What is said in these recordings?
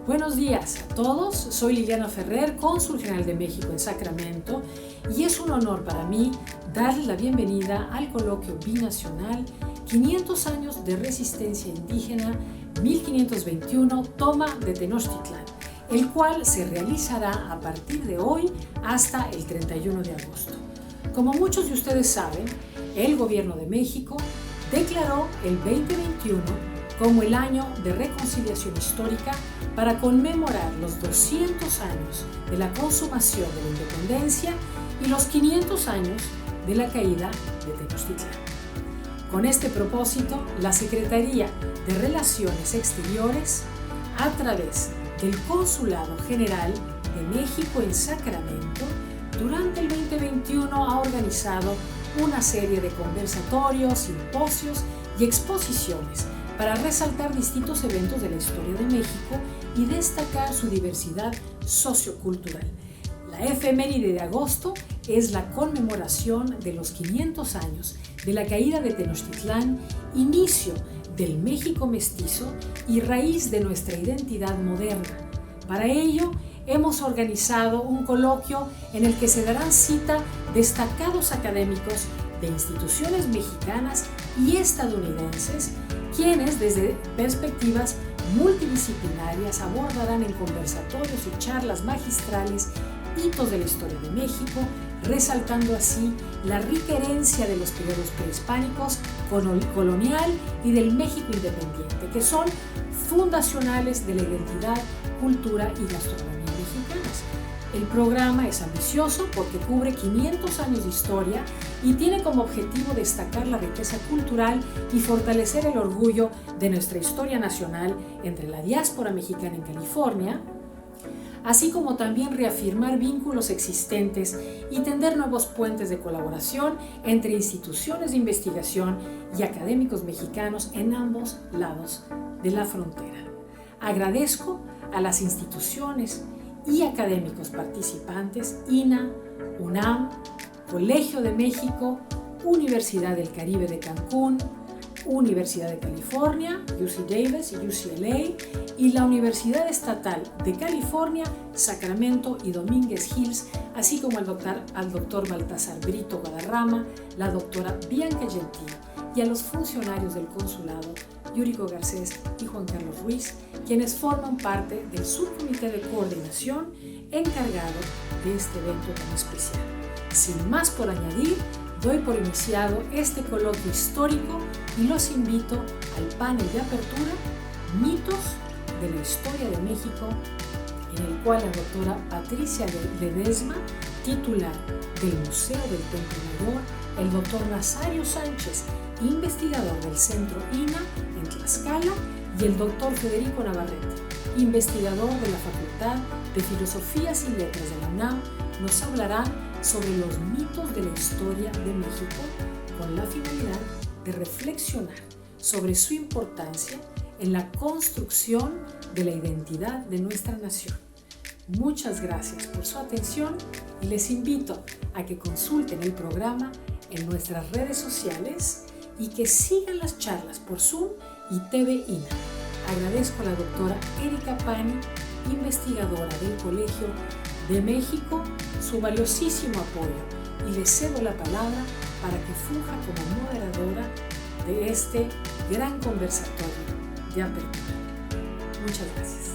Buenos días a todos, soy Liliana Ferrer, cónsul general de México en Sacramento, y es un honor para mí darles la bienvenida al coloquio binacional 500 años de resistencia indígena 1521 toma de Tenochtitlán, el cual se realizará a partir de hoy hasta el 31 de agosto. Como muchos de ustedes saben, el gobierno de México declaró el 2021 como el año de reconciliación histórica para conmemorar los 200 años de la consumación de la independencia y los 500 años de la caída de Tenochtitlán. Con este propósito, la Secretaría de Relaciones Exteriores, a través del Consulado General de México en Sacramento, durante el 2021 ha organizado una serie de conversatorios, simposios y exposiciones para resaltar distintos eventos de la historia de México y destacar su diversidad sociocultural. La efeméride de agosto es la conmemoración de los 500 años de la caída de Tenochtitlán, inicio del México mestizo y raíz de nuestra identidad moderna. Para ello, hemos organizado un coloquio en el que se darán cita destacados académicos de instituciones mexicanas y estadounidenses, quienes desde perspectivas multidisciplinarias abordarán en conversatorios y charlas magistrales hitos de la historia de México, resaltando así la rica herencia de los periodos prehispánicos, colonial y del México independiente, que son fundacionales de la identidad, cultura y gastronomía mexicanas. El programa es ambicioso porque cubre 500 años de historia y tiene como objetivo destacar la riqueza cultural y fortalecer el orgullo de nuestra historia nacional entre la diáspora mexicana en California, así como también reafirmar vínculos existentes y tender nuevos puentes de colaboración entre instituciones de investigación y académicos mexicanos en ambos lados de la frontera. Agradezco a las instituciones y académicos participantes, INA, UNAM, Colegio de México, Universidad del Caribe de Cancún, Universidad de California, UC Davis y UCLA, y la Universidad Estatal de California, Sacramento y Domínguez Hills, así como al doctor Baltasar Brito Guadarrama, la doctora Bianca Gentil, y a los funcionarios del consulado, Yuriko Garcés y Juan Carlos Ruiz, quienes forman parte del subcomité de coordinación encargado de este evento tan especial. Sin más por añadir, doy por iniciado este coloquio histórico y los invito al panel de apertura Mitos de la Historia de México, en el cual la doctora Patricia Ledesma, titular del Museo del Templo Mayor, el doctor Nazario Sánchez, investigador del Centro INA en Tlaxcala, y el doctor Federico Navarrete, investigador de la Facultad de Filosofías y Letras de la UNAM, nos hablarán sobre los mitos de la historia de México con la finalidad de reflexionar sobre su importancia en la construcción de la identidad de nuestra nación. Muchas gracias por su atención y les invito a que consulten el programa en nuestras redes sociales y que sigan las charlas por Zoom y TV INA. Agradezco a la doctora Erika Pani, investigadora del Colegio de México, su valiosísimo apoyo, y le cedo la palabra para que funja como moderadora de este gran conversatorio de apertura. Muchas gracias.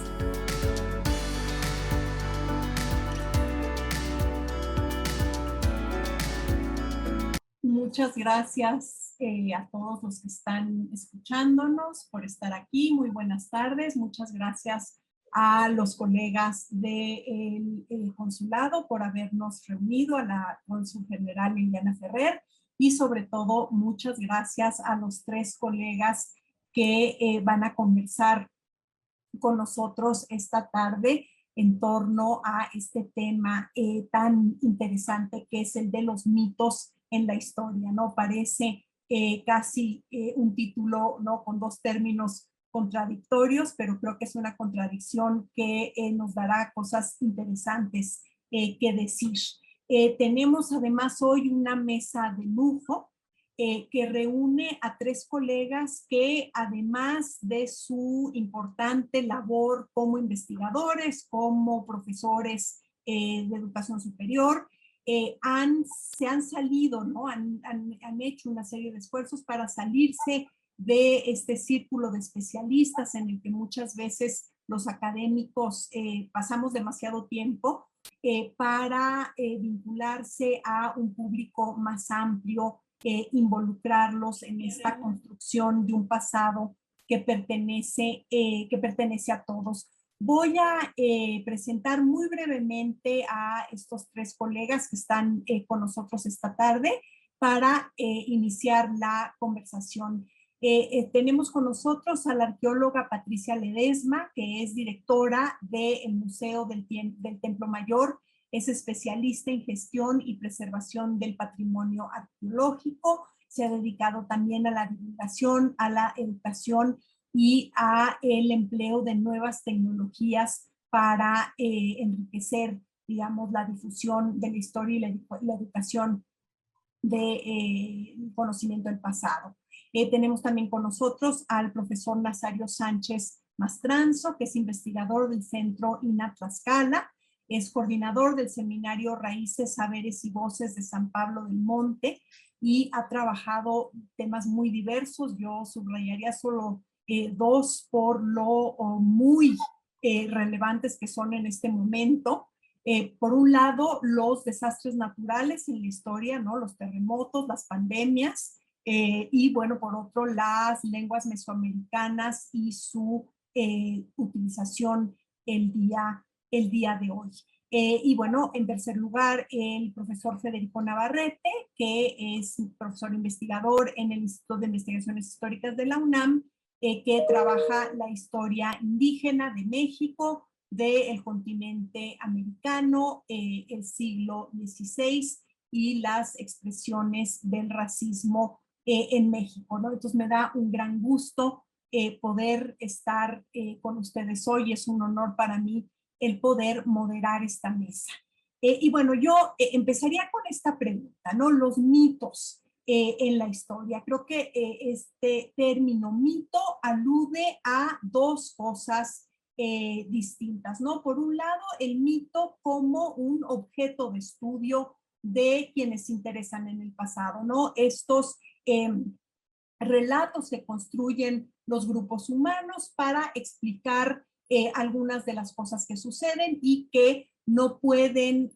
Muchas gracias a todos los que están escuchándonos por estar aquí. Muy buenas tardes. Muchas gracias a los colegas del consulado por habernos reunido, a la cónsul general Liliana Ferrer, y sobre todo muchas gracias a los tres colegas que van a conversar con nosotros esta tarde en torno a este tema tan interesante que es el de los mitos en la historia, ¿no? Parece casi un título, ¿no?, con dos términos contradictorios, pero creo que es una contradicción que nos dará cosas interesantes que decir. Tenemos además hoy una mesa de lujo que reúne a tres colegas que, además de su importante labor como investigadores, como profesores de educación superior, se han salido, ¿no? Han hecho una serie de esfuerzos para salirse de este círculo de especialistas en el que muchas veces los académicos pasamos demasiado tiempo para vincularse a un público más amplio, involucrarlos en esta construcción de un pasado que pertenece a todos. Voy a presentar muy brevemente a estos tres colegas que están con nosotros esta tarde para iniciar la conversación. Tenemos con nosotros a la arqueóloga Patricia Ledesma, que es directora del Museo del Templo Mayor, es especialista en gestión y preservación del patrimonio arqueológico, se ha dedicado también a la divulgación, a la educación y a el empleo de nuevas tecnologías para enriquecer, digamos, la difusión de la historia y la educación de conocimiento del pasado. Tenemos también con nosotros al profesor Nazario Sánchez Mastranzo, que es investigador del Centro INAH Tlaxcala, es coordinador del Seminario Raíces, Saberes y Voces de San Pablo del Monte y ha trabajado temas muy diversos. Yo subrayaría solo dos por lo muy relevantes que son en este momento. Por un lado, los desastres naturales en la historia, ¿no? Los terremotos, las pandemias, y bueno, por otro, las lenguas mesoamericanas y su utilización el día de hoy. Y bueno, en tercer lugar, el profesor Federico Navarrete, que es profesor investigador en el Instituto de Investigaciones Históricas de la UNAM, que trabaja la historia indígena de México, del continente americano, el siglo XVI y las expresiones del racismo en México, ¿no? Entonces me da un gran gusto poder estar con ustedes hoy. Es un honor para mí el poder moderar esta mesa. Y bueno, yo empezaría con esta pregunta, ¿no? Los mitos en la historia. Creo que este término mito alude a dos cosas distintas, ¿no? Por un lado, el mito como un objeto de estudio de quienes se interesan en el pasado, ¿no? Estos relatos que construyen los grupos humanos para explicar algunas de las cosas que suceden y que no pueden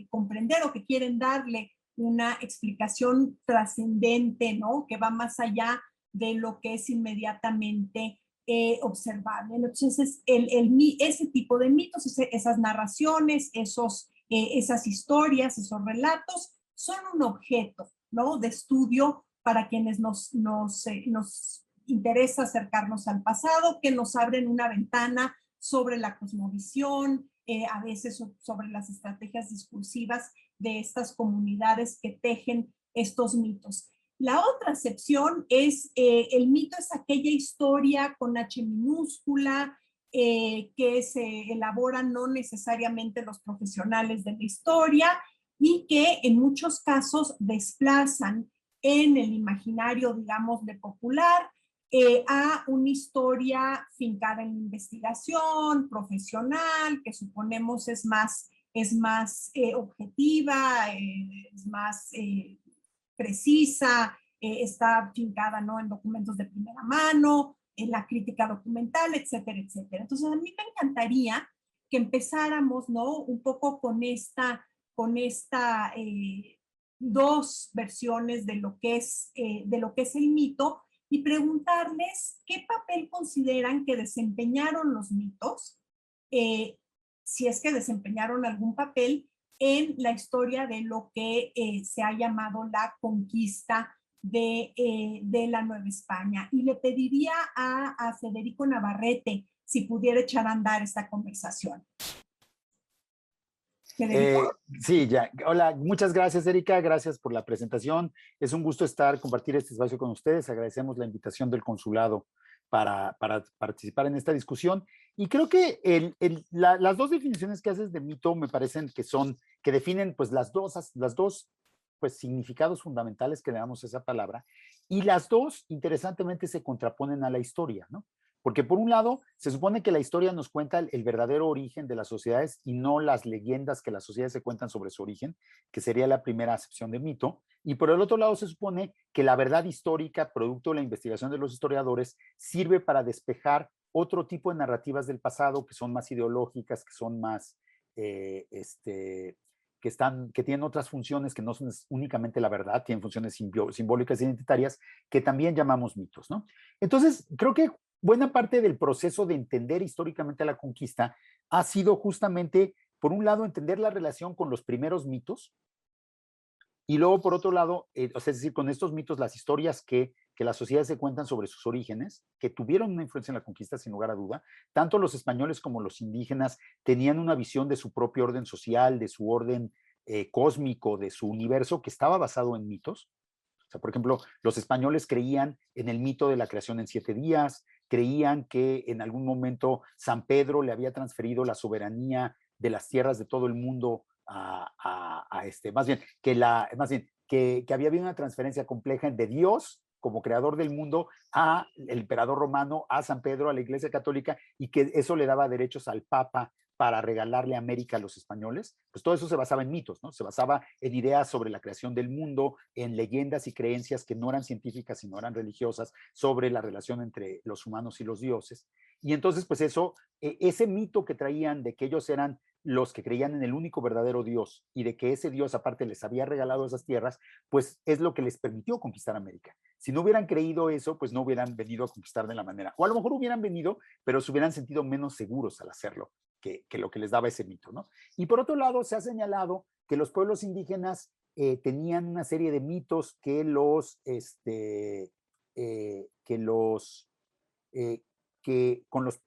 comprender o que quieren darle una explicación trascendente, ¿no? Que va más allá de lo que es inmediatamente observable. Entonces, ese tipo de mitos, esas narraciones, esas historias, esos relatos, son un objeto, ¿no? De estudio para quienes nos interesa acercarnos al pasado, que nos abren una ventana sobre la cosmovisión, a veces sobre las estrategias discursivas de estas comunidades que tejen estos mitos. La otra acepción es, el mito es aquella historia con H minúscula, que se elaboran no necesariamente los profesionales de la historia y que en muchos casos desplazan en el imaginario, digamos, de popular, a una historia fincada en investigación, profesional, que suponemos es más objetiva, es más precisa, está fincada, ¿no? En documentos de primera mano, en la crítica documental, etcétera, etcétera. Entonces, a mí me encantaría que empezáramos, ¿no? Un poco con esta dos versiones de lo que es el mito y preguntarles qué papel consideran que desempeñaron los mitos, si es que desempeñaron algún papel en la historia de lo que se ha llamado la conquista de la Nueva España. Y le pediría a Federico Navarrete si pudiera echar a andar esta conversación. Sí, ya. Hola, muchas gracias, Erika. Gracias por la presentación. Es un gusto compartir este espacio con ustedes. Agradecemos la invitación del consulado para participar en esta discusión. Y creo que las dos definiciones que haces de mito me parecen que definen pues las dos pues, significados fundamentales que le damos a esa palabra, y las dos, interesantemente, se contraponen a la historia, ¿no? Porque por un lado, se supone que la historia nos cuenta el verdadero origen de las sociedades y no las leyendas que las sociedades se cuentan sobre su origen, que sería la primera acepción de mito. Y por el otro lado, se supone que la verdad histórica, producto de la investigación de los historiadores, sirve para despejar otro tipo de narrativas del pasado que son más ideológicas, que son más, que tienen otras funciones que no son únicamente la verdad, tienen funciones simbólicas e identitarias que también llamamos mitos, ¿no? Entonces, creo que buena parte del proceso de entender históricamente la conquista ha sido justamente, por un lado, entender la relación con los primeros mitos y luego, por otro lado, o sea, es decir, con estos mitos, las historias que las sociedades se cuentan sobre sus orígenes, que tuvieron una influencia en la conquista, sin lugar a duda, tanto los españoles como los indígenas tenían una visión de su propio orden social, de su orden cósmico, de su universo, que estaba basado en mitos. O sea, por ejemplo, los españoles creían en el mito de la creación en 7 días, creían que en algún momento San Pedro le había transferido la soberanía de las tierras de todo el mundo más bien, que había habido una transferencia compleja de Dios como creador del mundo a el emperador romano, a San Pedro, a la Iglesia Católica, y que eso le daba derechos al Papa para regalarle a América a los españoles. Pues todo eso se basaba en mitos, ¿no? Se basaba en ideas sobre la creación del mundo, en leyendas y creencias que no eran científicas, sino eran religiosas, sobre la relación entre los humanos y los dioses. Y entonces, pues eso, ese mito que traían de que ellos eran los que creían en el único verdadero Dios y de que ese Dios aparte les había regalado esas tierras, pues es lo que les permitió conquistar América. Si no hubieran creído eso, pues no hubieran venido a conquistar de la manera, o a lo mejor hubieran venido, pero se hubieran sentido menos seguros al hacerlo que lo que les daba ese mito, ¿no? Y por otro lado, se ha señalado que los pueblos indígenas tenían una serie de mitos que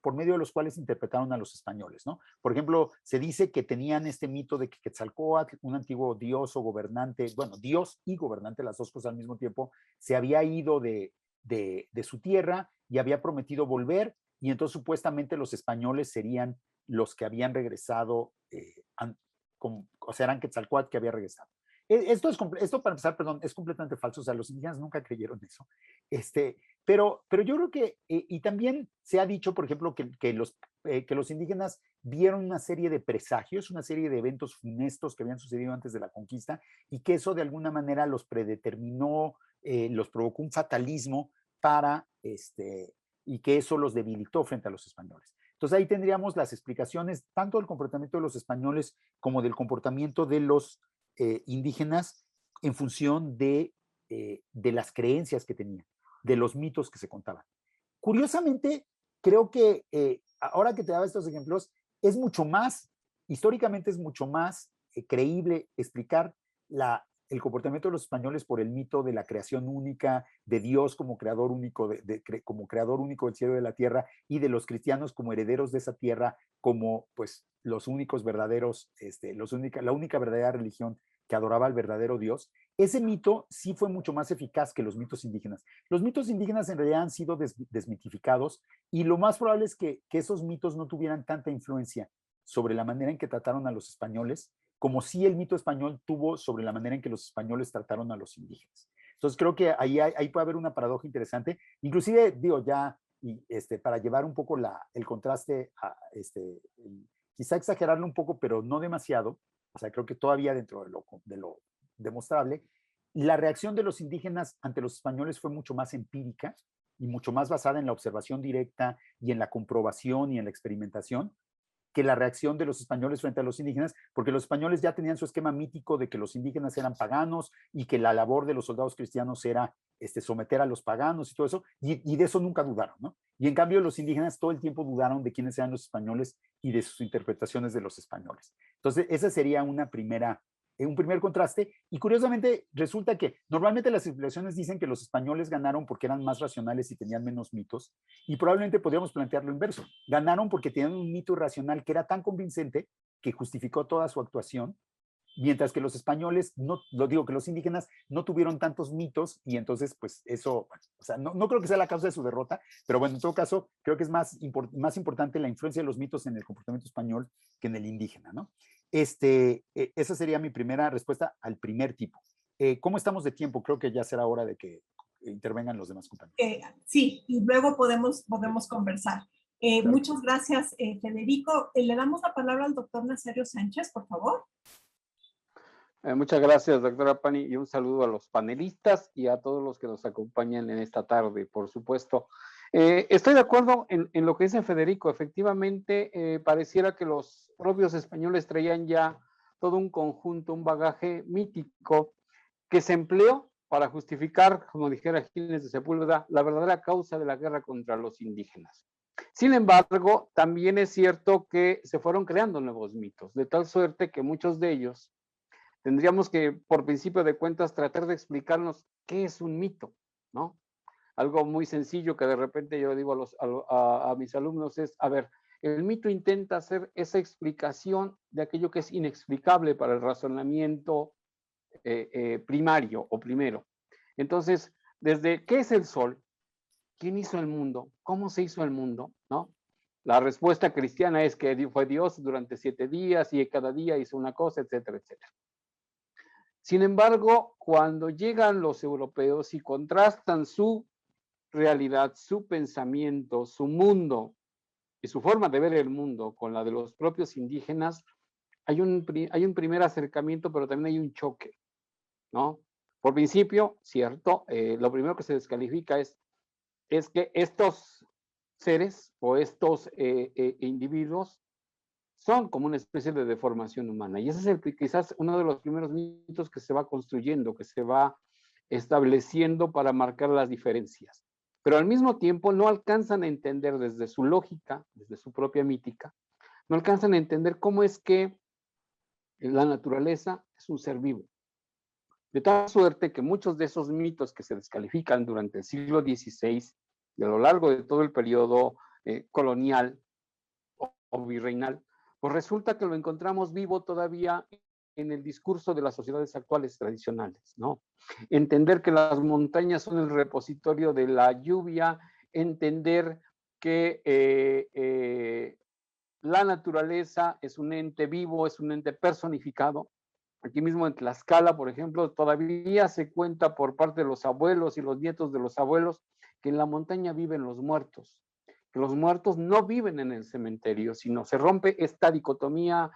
por medio de los cuales interpretaron a los españoles, ¿no? Por ejemplo, se dice que tenían este mito de que Quetzalcóatl, un antiguo dios o gobernante, bueno, dios y gobernante, las dos cosas al mismo tiempo, se había ido de su tierra y había prometido volver, y entonces supuestamente los españoles serían los que habían regresado, o sea, eran Quetzalcóatl que había regresado. Esto para empezar, perdón, es completamente falso, o sea, los indígenas nunca creyeron eso. Pero yo creo que, y también se ha dicho, por ejemplo, que los indígenas vieron una serie de presagios, una serie de eventos funestos que habían sucedido antes de la conquista, y que eso de alguna manera los predeterminó, los provocó un fatalismo y que eso los debilitó frente a los españoles. Entonces ahí tendríamos las explicaciones tanto del comportamiento de los españoles como del comportamiento de los indígenas en función de las creencias que tenían, de los mitos que se contaban. Curiosamente, creo que ahora que te daba estos ejemplos, históricamente es mucho más creíble explicar el comportamiento de los españoles por el mito de la creación única, de Dios como creador único, como creador único del cielo y de la tierra, y de los cristianos como herederos de esa tierra, como pues los únicos verdaderos, la única verdadera religión que adoraba al verdadero Dios. Ese mito sí fue mucho más eficaz que los mitos indígenas. Los mitos indígenas en realidad han sido desmitificados, y lo más probable es que esos mitos no tuvieran tanta influencia sobre la manera en que trataron a los españoles, como sí el mito español tuvo sobre la manera en que los españoles trataron a los indígenas. Entonces creo que ahí puede haber una paradoja interesante, inclusive digo ya, para llevar un poco el contraste, quizá exagerarlo un poco, pero no demasiado, o sea, creo que todavía dentro de lo demostrable, la reacción de los indígenas ante los españoles fue mucho más empírica y mucho más basada en la observación directa y en la comprobación y en la experimentación, que la reacción de los españoles frente a los indígenas, porque los españoles ya tenían su esquema mítico de que los indígenas eran paganos y que la labor de los soldados cristianos era someter a los paganos y todo eso, y de eso nunca dudaron, ¿no? Y en cambio los indígenas todo el tiempo dudaron de quiénes eran los españoles y de sus interpretaciones de los españoles. Entonces, esa sería un primer contraste, y curiosamente resulta que normalmente las explicaciones dicen que los españoles ganaron porque eran más racionales y tenían menos mitos, y probablemente podríamos plantear lo inverso. Ganaron porque tenían un mito irracional que era tan convincente que justificó toda su actuación, mientras que los españoles, que los indígenas no tuvieron tantos mitos, y entonces pues eso, o sea, no creo que sea la causa de su derrota, pero bueno, en todo caso, creo que es más importante la influencia de los mitos en el comportamiento español que en el indígena, ¿no? Esa sería mi primera respuesta al primer tipo. ¿Cómo estamos de tiempo? Creo que ya será hora de que intervengan los demás compañeros. Sí, y luego podemos conversar. Claro. Muchas gracias, Federico. Le damos la palabra al doctor Nazario Sánchez, por favor. Muchas gracias, doctora Pani, y un saludo a los panelistas y a todos los que nos acompañan en esta tarde, por supuesto. Estoy de acuerdo en lo que dice Federico. Efectivamente, pareciera que los propios españoles traían ya todo un conjunto, un bagaje mítico que se empleó para justificar, como dijera Gines de Sepúlveda, la verdadera causa de la guerra contra los indígenas. Sin embargo, también es cierto que se fueron creando nuevos mitos, de tal suerte que muchos de ellos tendríamos que, por principio de cuentas, tratar de explicarnos qué es un mito, ¿no? Algo muy sencillo que de repente yo digo a mis alumnos es, a ver, el mito intenta hacer esa explicación de aquello que es inexplicable para el razonamiento primario o primero. Entonces, desde ¿qué es el sol? ¿Quién hizo el mundo? ¿Cómo se hizo el mundo? ¿No? La respuesta cristiana es que fue Dios durante 7 días y cada día hizo una cosa, etcétera, etcétera. Sin embargo, cuando llegan los europeos y contrastan su realidad, su pensamiento, su mundo y su forma de ver el mundo con la de los propios indígenas, hay un primer acercamiento, pero también hay un choque, ¿no? Por principio, cierto, lo primero que se descalifica es que estos seres o estos individuos son como una especie de deformación humana. Y ese es quizás uno de los primeros mitos que se va construyendo, que se va estableciendo para marcar las diferencias. Pero al mismo tiempo no alcanzan a entender desde su lógica, desde su propia mítica, no alcanzan a entender cómo es que la naturaleza es un ser vivo. De tal suerte que muchos de esos mitos que se descalifican durante el siglo XVI y a lo largo de todo el periodo colonial o virreinal, pues resulta que lo encontramos vivo todavía en el discurso de las sociedades actuales tradicionales, ¿no? Entender que las montañas son el repositorio de la lluvia, entender que la naturaleza es un ente vivo, es un ente personificado. Aquí mismo en Tlaxcala, por ejemplo, todavía se cuenta por parte de los abuelos y los nietos de los abuelos que en la montaña viven los muertos, que los muertos no viven en el cementerio, sino se rompe esta dicotomía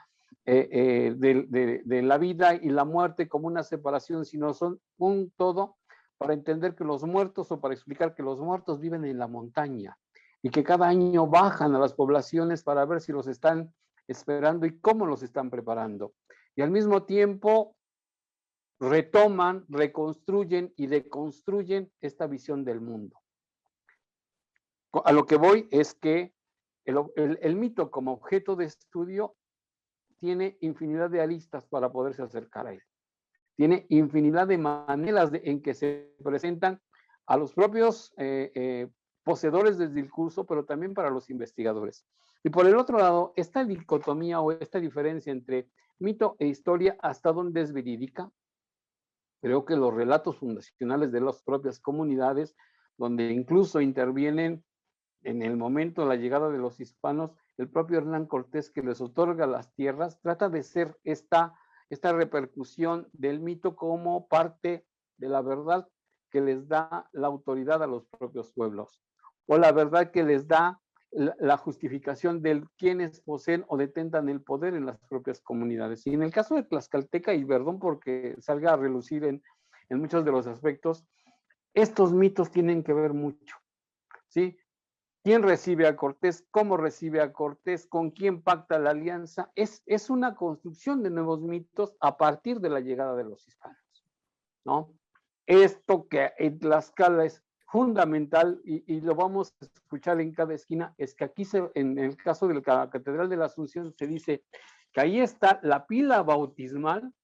de la vida y la muerte como una separación, sino son un todo para entender que los muertos o para explicar que los muertos viven en la montaña y que cada año bajan a las poblaciones para ver si los están esperando y cómo los están preparando. Y al mismo tiempo retoman, reconstruyen y deconstruyen esta visión del mundo. A lo que voy es que el mito como objeto de estudio tiene infinidad de aristas para poderse acercar a él. Tiene infinidad de maneras en que se presentan a los propios poseedores del discurso, pero también para los investigadores. Y por el otro lado, esta dicotomía o esta diferencia entre mito e historia, ¿hasta dónde es verídica? Creo que los relatos fundacionales de las propias comunidades, donde incluso intervienen en el momento de la llegada de los hispanos, el propio Hernán Cortés, que les otorga las tierras, trata de ser esta repercusión del mito como parte de la verdad que les da la autoridad a los propios pueblos, o la verdad que les da la justificación de quienes poseen o detentan el poder en las propias comunidades. Y en el caso de Tlaxcalteca, y perdón porque salga a relucir en muchos de los aspectos, estos mitos tienen que ver mucho, ¿sí? ¿Quién recibe a Cortés? ¿Cómo recibe a Cortés? ¿Con quién pacta la alianza? Es una construcción de nuevos mitos a partir de la llegada de los hispanos, ¿no? Esto que en Tlaxcala es fundamental y lo vamos a escuchar en cada esquina, es que aquí en el caso de la Catedral de la Asunción se dice que ahí está la pila bautismal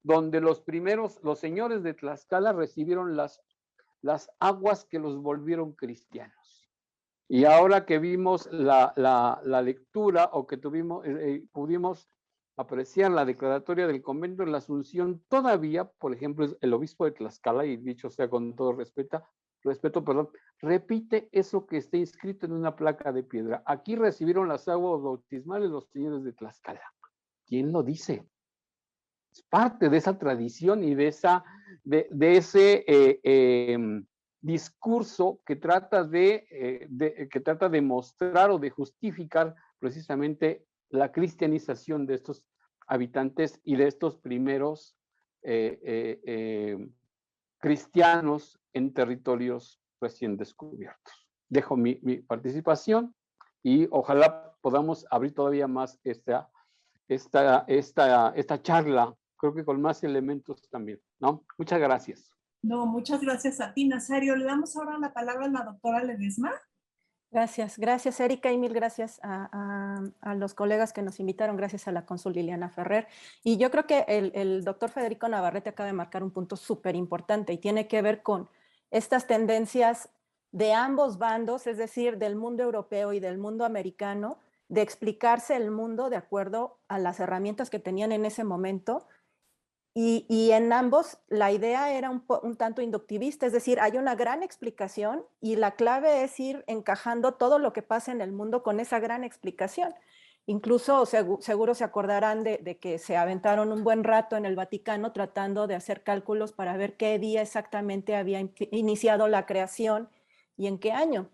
donde los señores de Tlaxcala recibieron las aguas que los volvieron cristianos. Y ahora que vimos la lectura o que pudimos apreciar la declaratoria del convento de la Asunción, todavía, por ejemplo, el obispo de Tlaxcala, y dicho sea con todo respeto, repite eso que está inscrito en una placa de piedra. Aquí recibieron las aguas bautismales los señores de Tlaxcala. ¿Quién lo dice? parte de esa tradición y de ese discurso que trata de mostrar o de justificar precisamente la cristianización de estos habitantes y de estos primeros cristianos en territorios recién descubiertos. Dejo mi participación y ojalá podamos abrir todavía más esta charla, creo que con más elementos también, ¿no? Muchas gracias. No, muchas gracias a ti, Nazario. Le damos ahora la palabra a la doctora Ledesma. Gracias Erika, y mil gracias a los colegas que nos invitaron, gracias a la cónsul Liliana Ferrer. Y yo creo que el doctor Federico Navarrete acaba de marcar un punto súper importante y tiene que ver con estas tendencias de ambos bandos, es decir, del mundo europeo y del mundo americano, de explicarse el mundo de acuerdo a las herramientas que tenían en ese momento. Y en ambos la idea era un tanto inductivista, es decir, hay una gran explicación y la clave es ir encajando todo lo que pasa en el mundo con esa gran explicación. Incluso seguro se acordarán de que se aventaron un buen rato en el Vaticano tratando de hacer cálculos para ver qué día exactamente había iniciado la creación y en qué año.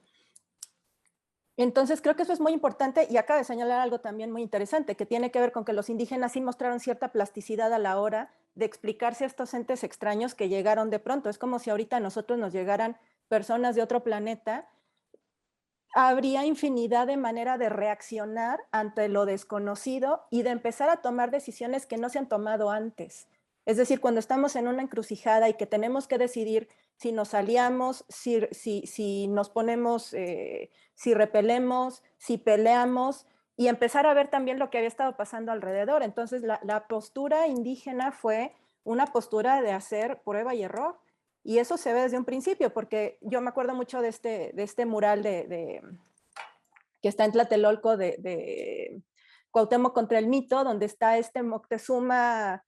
Entonces creo que eso es muy importante y acaba de señalar algo también muy interesante que tiene que ver con que los indígenas sí mostraron cierta plasticidad a la hora de explicarse a estos entes extraños que llegaron de pronto. Es como si ahorita a nosotros nos llegaran personas de otro planeta. Habría infinidad de maneras de reaccionar ante lo desconocido y de empezar a tomar decisiones que no se han tomado antes. Es decir, cuando estamos en una encrucijada y que tenemos que decidir si nos aliamos, si nos ponemos, si repelemos, si peleamos, y empezar a ver también lo que había estado pasando alrededor. Entonces, la postura indígena fue una postura de hacer prueba y error. Y eso se ve desde un principio, porque yo me acuerdo mucho de este mural que está en Tlatelolco de Cuauhtémoc contra el mito, donde está Moctezuma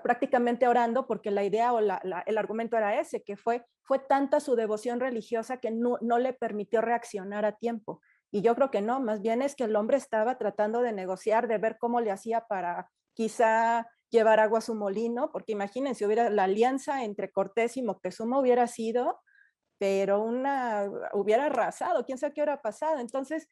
prácticamente orando, porque la idea o el argumento era ese, que fue tanta su devoción religiosa que no le permitió reaccionar a tiempo. Y yo creo que no, más bien es que el hombre estaba tratando de negociar, de ver cómo le hacía para quizá llevar agua a su molino, porque imagínense, la alianza entre Cortés y Moctezuma hubiera sido, pero hubiera arrasado, quién sabe qué hubiera pasado. Entonces,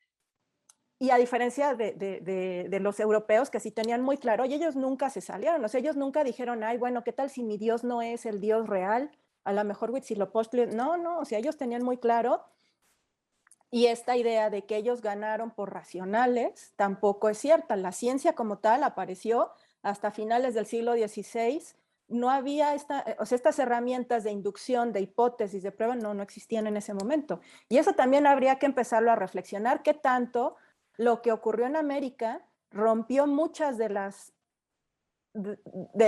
y a diferencia de los europeos que sí tenían muy claro, y ellos nunca se salieron, o sea, ellos nunca dijeron, ay, bueno, ¿qué tal si mi Dios no es el Dios real? A lo mejor Huitzilopochtli, no, o sea, ellos tenían muy claro, y esta idea de que ellos ganaron por racionales tampoco es cierta. La ciencia como tal apareció hasta finales del siglo XVI, no había estas herramientas de inducción, de hipótesis, de prueba, no existían en ese momento. Y eso también habría que empezarlo a reflexionar, qué tanto lo que ocurrió en América rompió muchas de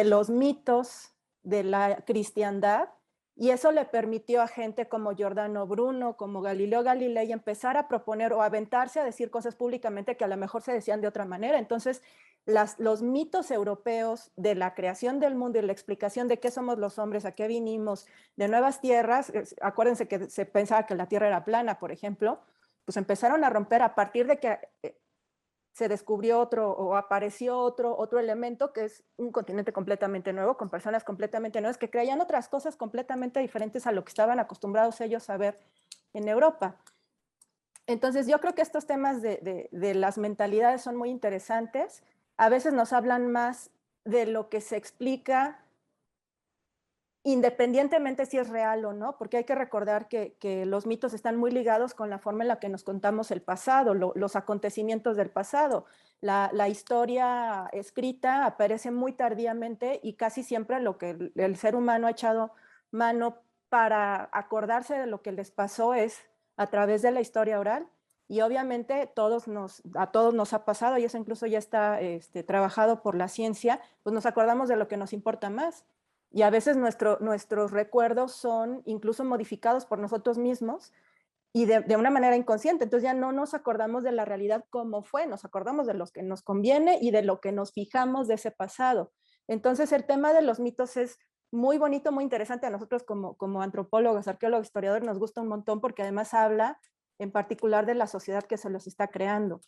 los mitos de la cristiandad, y eso le permitió a gente como Giordano Bruno, como Galileo Galilei, empezar a proponer o aventarse a decir cosas públicamente que a lo mejor se decían de otra manera. Entonces, los mitos europeos de la creación del mundo y la explicación de qué somos los hombres, a qué vinimos, de nuevas tierras, acuérdense que se pensaba que la Tierra era plana, por ejemplo, pues empezaron a romper a partir de que se descubrió o apareció otro elemento que es un continente completamente nuevo, con personas completamente nuevas que creían otras cosas completamente diferentes a lo que estaban acostumbrados ellos a ver en Europa. Entonces yo creo que estos temas de las mentalidades son muy interesantes. A veces nos hablan más de lo que se explica independientemente si es real o no, porque hay que recordar que los mitos están muy ligados con la forma en la que nos contamos el pasado, los acontecimientos del pasado. La historia escrita aparece muy tardíamente y casi siempre lo que el ser humano ha echado mano para acordarse de lo que les pasó es a través de la historia oral. Y obviamente a todos nos ha pasado, y eso incluso ya está trabajado por la ciencia, pues nos acordamos de lo que nos importa más. Y a veces nuestros recuerdos son incluso modificados por nosotros mismos y de una manera inconsciente. Entonces ya no nos acordamos de la realidad como fue, nos acordamos de lo que nos conviene y de lo que nos fijamos de ese pasado. Entonces el tema de los mitos es muy bonito, muy interesante. A nosotros como antropólogos, arqueólogos, historiadores nos gusta un montón porque además habla en particular de la sociedad que se los está creando.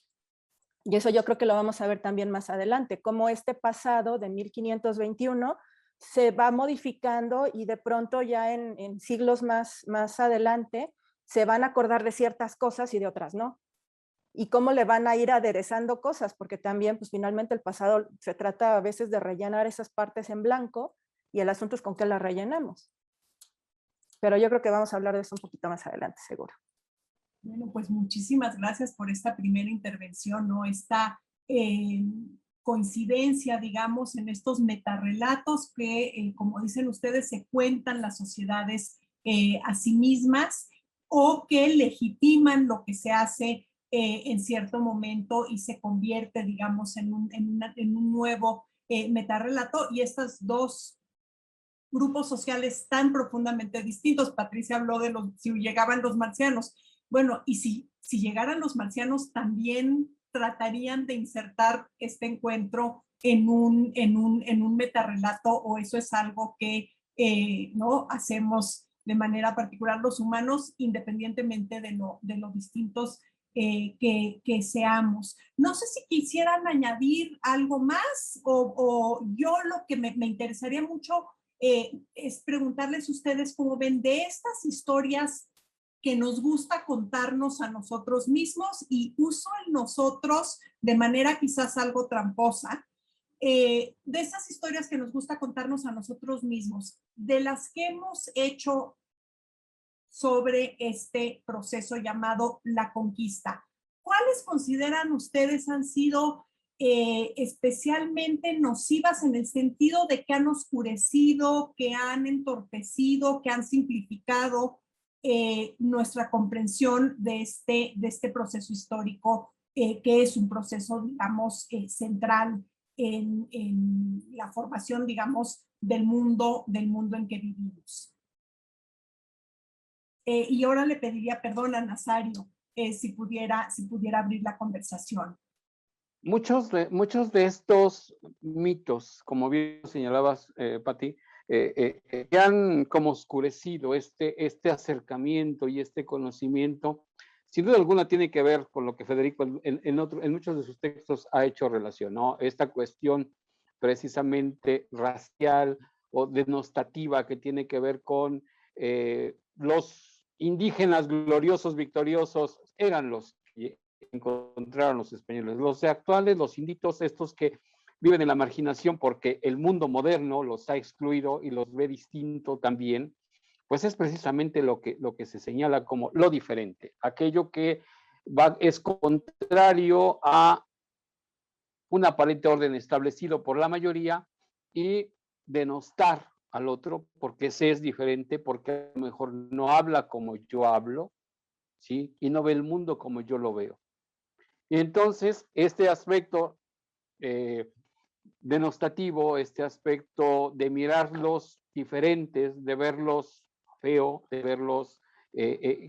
Y eso yo creo que lo vamos a ver también más adelante, cómo este pasado de 1521 se va modificando y de pronto ya en siglos más adelante se van a acordar de ciertas cosas y de otras no. Y cómo le van a ir aderezando cosas, porque también pues finalmente el pasado se trata a veces de rellenar esas partes en blanco y el asunto es con qué las rellenamos. Pero yo creo que vamos a hablar de eso un poquito más adelante, seguro. Bueno, pues muchísimas gracias por esta primera intervención, ¿no? Esta coincidencia, digamos, en estos metarrelatos que, como dicen ustedes, se cuentan las sociedades a sí mismas o que legitiman lo que se hace en cierto momento y se convierte, digamos, en un nuevo metarrelato. Y estos dos grupos sociales tan profundamente distintos. Patricia habló de si llegaban los marcianos. Bueno, y si llegaran los marcianos, también tratarían de insertar este encuentro en un metarrelato, o eso es algo que no hacemos de manera particular los humanos, independientemente de lo distintos que seamos. No sé si quisieran añadir algo más, o yo lo que me interesaría mucho es preguntarles a ustedes cómo ven de estas historias que nos gusta contarnos a nosotros mismos, y uso el nosotros de manera quizás algo tramposa, de esas historias que nos gusta contarnos a nosotros mismos, de las que hemos hecho sobre este proceso llamado la conquista. ¿Cuáles consideran ustedes han sido especialmente nocivas en el sentido de que han oscurecido, que han entorpecido, que han simplificado nuestra comprensión de este proceso histórico, que es un proceso, digamos, central en la formación, digamos, del mundo en que vivimos? Y ahora le pediría perdón a Nazario, si pudiera abrir la conversación. Muchos de estos mitos, como bien señalabas, Pati, que han como oscurecido este acercamiento y este conocimiento, sin duda alguna tiene que ver con lo que Federico en muchos de sus textos ha hecho relación, ¿no? Esta cuestión precisamente racial o denostativa que tiene que ver con los indígenas gloriosos, victoriosos, eran los que encontraron los españoles. Los actuales, los inditos, estos que viven en la marginación porque el mundo moderno los ha excluido y los ve distinto también, pues es precisamente lo que se señala como lo diferente, aquello que es contrario a un aparente orden establecido por la mayoría y denostar al otro porque ese es diferente, porque a lo mejor no habla como yo hablo, ¿sí? Y no ve el mundo como yo lo veo. Y entonces, este aspecto denostativo, este aspecto de mirarlos diferentes, de verlos feo, de verlos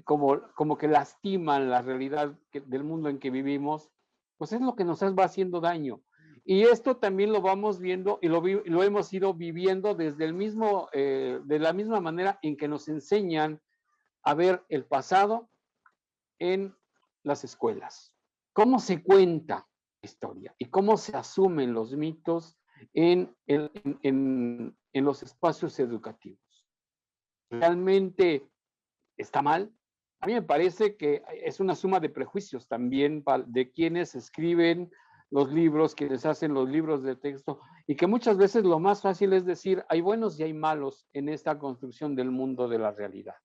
como que lastiman la realidad del mundo en que vivimos, pues es lo que nos va haciendo daño. Y esto también lo vamos viendo y lo hemos ido viviendo desde de la misma manera en que nos enseñan a ver el pasado en las escuelas. ¿Cómo se cuenta historia y cómo se asumen los mitos en los espacios educativos? ¿Realmente está mal? A mí me parece que es una suma de prejuicios también de quienes escriben los libros, quienes hacen los libros de texto, y que muchas veces lo más fácil es decir, hay buenos y hay malos en esta construcción del mundo de la realidad.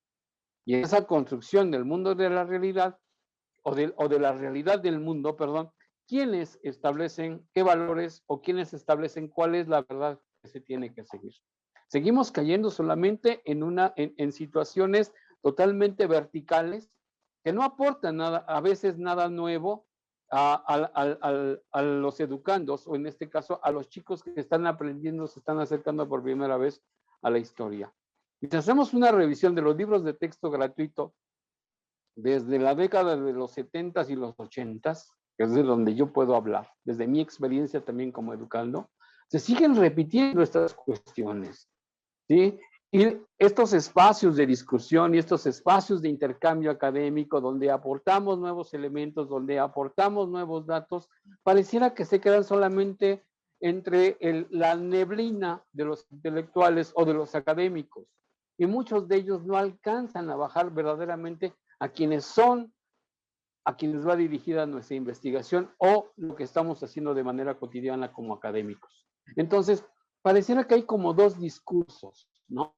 Y en esa construcción del mundo de la realidad, o de la realidad del mundo, perdón, ¿quiénes establecen qué valores o quiénes establecen cuál es la verdad que se tiene que seguir? Seguimos cayendo solamente en situaciones totalmente verticales que no aportan nada, a veces nada nuevo a los educandos, o en este caso a los chicos que están aprendiendo, se están acercando por primera vez a la historia. Y si hacemos una revisión de los libros de texto gratuito desde la década de los 70s y los 80s, que es de donde yo puedo hablar, desde mi experiencia también como educando, se siguen repitiendo estas cuestiones, ¿sí? Y estos espacios de discusión y estos espacios de intercambio académico donde aportamos nuevos elementos, donde aportamos nuevos datos, pareciera que se quedan solamente entre la neblina de los intelectuales o de los académicos. Y muchos de ellos no alcanzan a bajar verdaderamente a quienes va dirigida nuestra investigación o lo que estamos haciendo de manera cotidiana como académicos. Entonces, pareciera que hay como dos discursos, ¿no?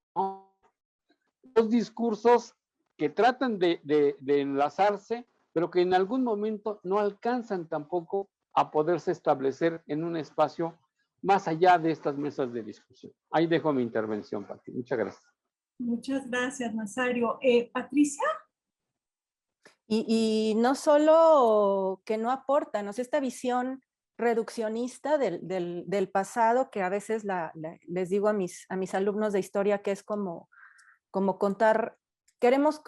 Dos discursos que tratan de enlazarse, pero que en algún momento no alcanzan tampoco a poderse establecer en un espacio más allá de estas mesas de discusión. Ahí dejo mi intervención, Pati. Muchas gracias. Muchas gracias, Nazario. Patricia. Y no solo que no aportan, o sea, esta visión reduccionista del pasado que a veces les digo a mis alumnos de historia que es como contar, queremos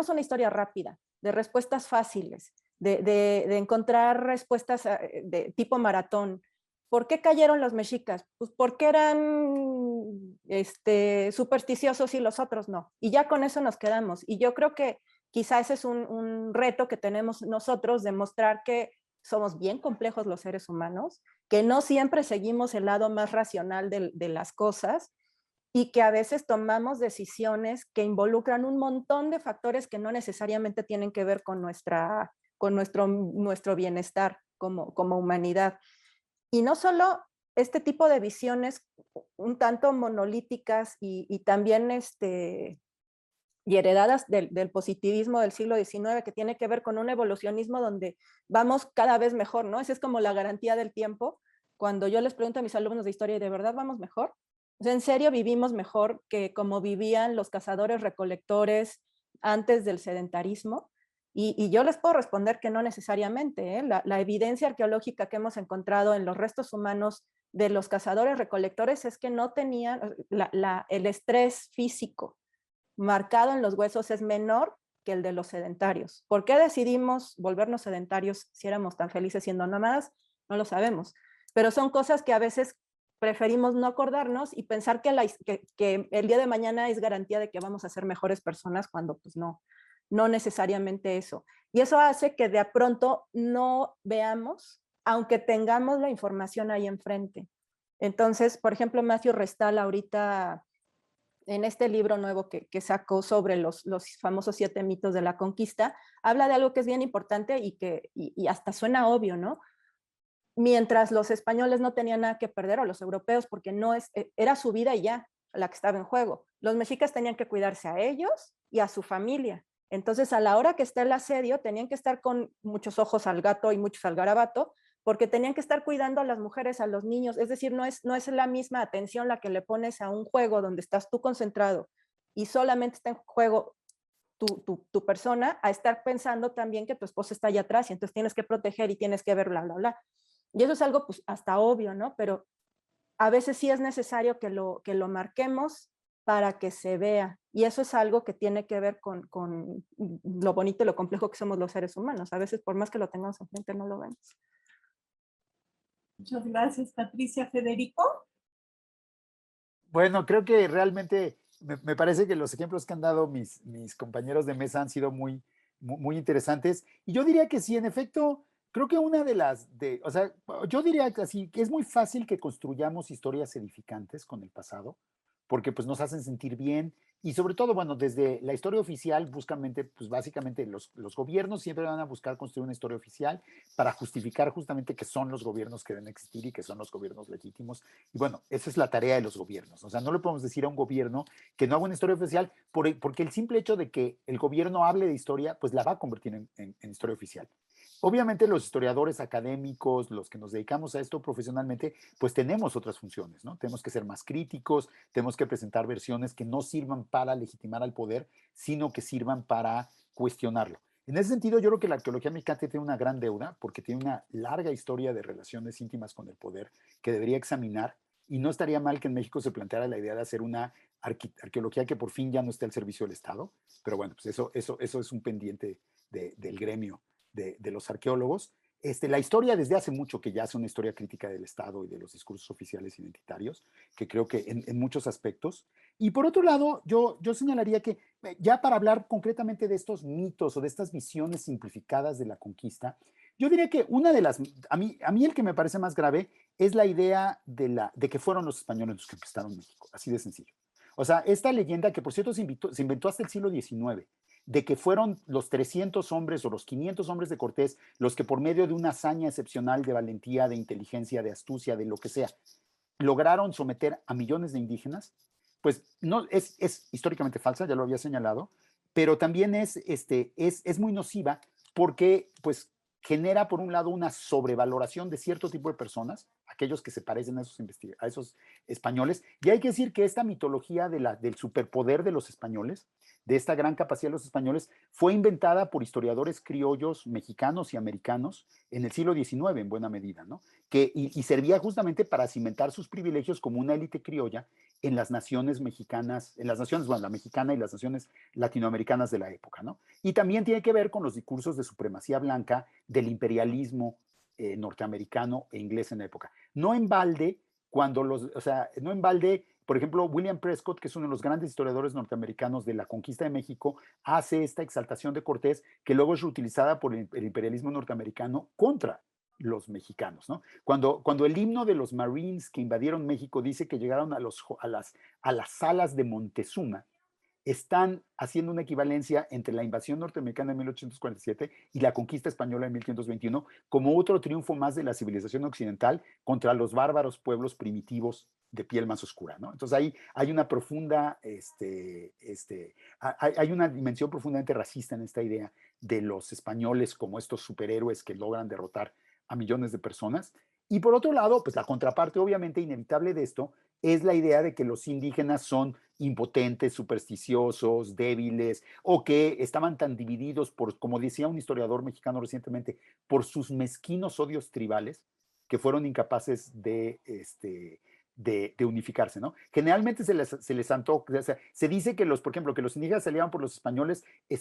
una historia rápida, de respuestas fáciles, de encontrar respuestas de tipo maratón. ¿Por qué cayeron los mexicas? Pues porque eran supersticiosos y los otros no. Y ya con eso nos quedamos. Y yo creo que quizá ese es un reto que tenemos nosotros, demostrar que somos bien complejos los seres humanos, que no siempre seguimos el lado más racional de las cosas y que a veces tomamos decisiones que involucran un montón de factores que no necesariamente tienen que ver con nuestro bienestar como humanidad. Y no solo este tipo de visiones un tanto monolíticas y también y heredadas del positivismo del siglo XIX, que tiene que ver con un evolucionismo donde vamos cada vez mejor, ¿no? Esa es como la garantía del tiempo. Cuando yo les pregunto a mis alumnos de historia, ¿de verdad vamos mejor? O sea, ¿en serio vivimos mejor que como vivían los cazadores recolectores antes del sedentarismo? Y yo les puedo responder que no necesariamente, ¿eh? La evidencia arqueológica que hemos encontrado en los restos humanos de los cazadores recolectores es que no tenían el estrés físico marcado en los huesos es menor que el de los sedentarios. ¿Por qué decidimos volvernos sedentarios si éramos tan felices siendo nómadas? No lo sabemos. Pero son cosas que a veces preferimos no acordarnos y pensar que el día de mañana es garantía de que vamos a ser mejores personas cuando pues no necesariamente eso. Y eso hace que de pronto no veamos, aunque tengamos la información ahí enfrente. Entonces, por ejemplo, Matthew Restal ahorita en este libro nuevo que sacó sobre los famosos 7 mitos de la conquista, habla de algo que es bien importante y hasta suena obvio, ¿no? Mientras los españoles no tenían nada que perder, o los europeos, porque era su vida y ya la que estaba en juego. Los mexicas tenían que cuidarse a ellos y a su familia. Entonces, a la hora que está el asedio, tenían que estar con muchos ojos al gato y muchos al garabato, porque tenían que estar cuidando a las mujeres, a los niños. Es decir, no es la misma atención la que le pones a un juego donde estás tú concentrado y solamente está en juego tu persona, a estar pensando también que tu esposa está allá atrás y entonces tienes que proteger y tienes que ver bla, bla, bla. Y eso es algo pues hasta obvio, ¿no? Pero a veces sí es necesario que lo marquemos para que se vea. Y eso es algo que tiene que ver con lo bonito y lo complejo que somos los seres humanos. A veces por más que lo tengamos enfrente no lo vemos. Muchas gracias, Patricia. Federico. Bueno, creo que realmente me parece que los ejemplos que han dado mis compañeros de mesa han sido muy interesantes. Y yo diría que sí, en efecto, creo que una o sea, yo diría que así, que es muy fácil que construyamos historias edificantes con el pasado, porque pues nos hacen sentir bien y sobre todo, bueno, desde la historia oficial, pues básicamente los gobiernos siempre van a buscar construir una historia oficial para justificar justamente que son los gobiernos que deben existir y que son los gobiernos legítimos. Y bueno, esa es la tarea de los gobiernos. O sea, no le podemos decir a un gobierno que no haga una historia oficial porque el simple hecho de que el gobierno hable de historia, pues la va a convertir en historia oficial. Obviamente los historiadores académicos, los que nos dedicamos a esto profesionalmente, pues tenemos otras funciones, ¿no? Tenemos que ser más críticos, tenemos que presentar versiones que no sirvan para legitimar al poder, sino que sirvan para cuestionarlo. En ese sentido, yo creo que la arqueología mexicana tiene una gran deuda porque tiene una larga historia de relaciones íntimas con el poder que debería examinar y no estaría mal que en México se planteara la idea de hacer una arqueología que por fin ya no esté al servicio del Estado, pero bueno, pues eso es un pendiente del gremio de los arqueólogos. la historia desde hace mucho que ya es una historia crítica del Estado y de los discursos oficiales identitarios, que creo que en muchos aspectos. Y por otro lado, yo señalaría que ya para hablar concretamente de estos mitos o de estas visiones simplificadas de la conquista, yo diría que una de las, a mí el que me parece más grave es la idea de que fueron los españoles los que conquistaron México, así de sencillo. O sea, esta leyenda que por cierto se inventó hasta el siglo XIX, de que fueron los 300 hombres o los 500 hombres de Cortés los que por medio de una hazaña excepcional de valentía, de inteligencia, de astucia, de lo que sea, lograron someter a millones de indígenas, pues no, es históricamente falsa, ya lo había señalado, pero también es muy nociva porque pues genera por un lado una sobrevaloración de cierto tipo de personas, aquellos que se parecen a esos españoles, y hay que decir que esta mitología del superpoder de los españoles, de esta gran capacidad de los españoles, fue inventada por historiadores criollos mexicanos y americanos en el siglo XIX en buena medida, ¿no? Y servía justamente para cimentar sus privilegios como una élite criolla en las naciones mexicanas, en las naciones, bueno, la mexicana y las naciones latinoamericanas de la época, ¿no? Y también tiene que ver con los discursos de supremacía blanca, del imperialismo norteamericano e inglés en la época. No en balde, no en balde, por ejemplo, William Prescott, que es uno de los grandes historiadores norteamericanos de la conquista de México, hace esta exaltación de Cortés que luego es reutilizada por el imperialismo norteamericano contra los mexicanos, ¿no? Cuando el himno de los Marines que invadieron México dice que llegaron a las salas de Montezuma, están haciendo una equivalencia entre la invasión norteamericana en 1847 y la conquista española en 1521 como otro triunfo más de la civilización occidental contra los bárbaros pueblos primitivos de piel más oscura, ¿no? Entonces ahí hay una profunda, hay una dimensión profundamente racista en esta idea de los españoles como estos superhéroes que logran derrotar a millones de personas. Y por otro lado, pues la contraparte obviamente inevitable de esto es la idea de que los indígenas son impotentes, supersticiosos, débiles, o que estaban tan divididos por, como decía un historiador mexicano recientemente, por sus mezquinos odios tribales, que fueron incapaces de unificarse, ¿no? Generalmente se les antoja, o sea, se dice que por ejemplo, que los indígenas se aliaban por los españoles, que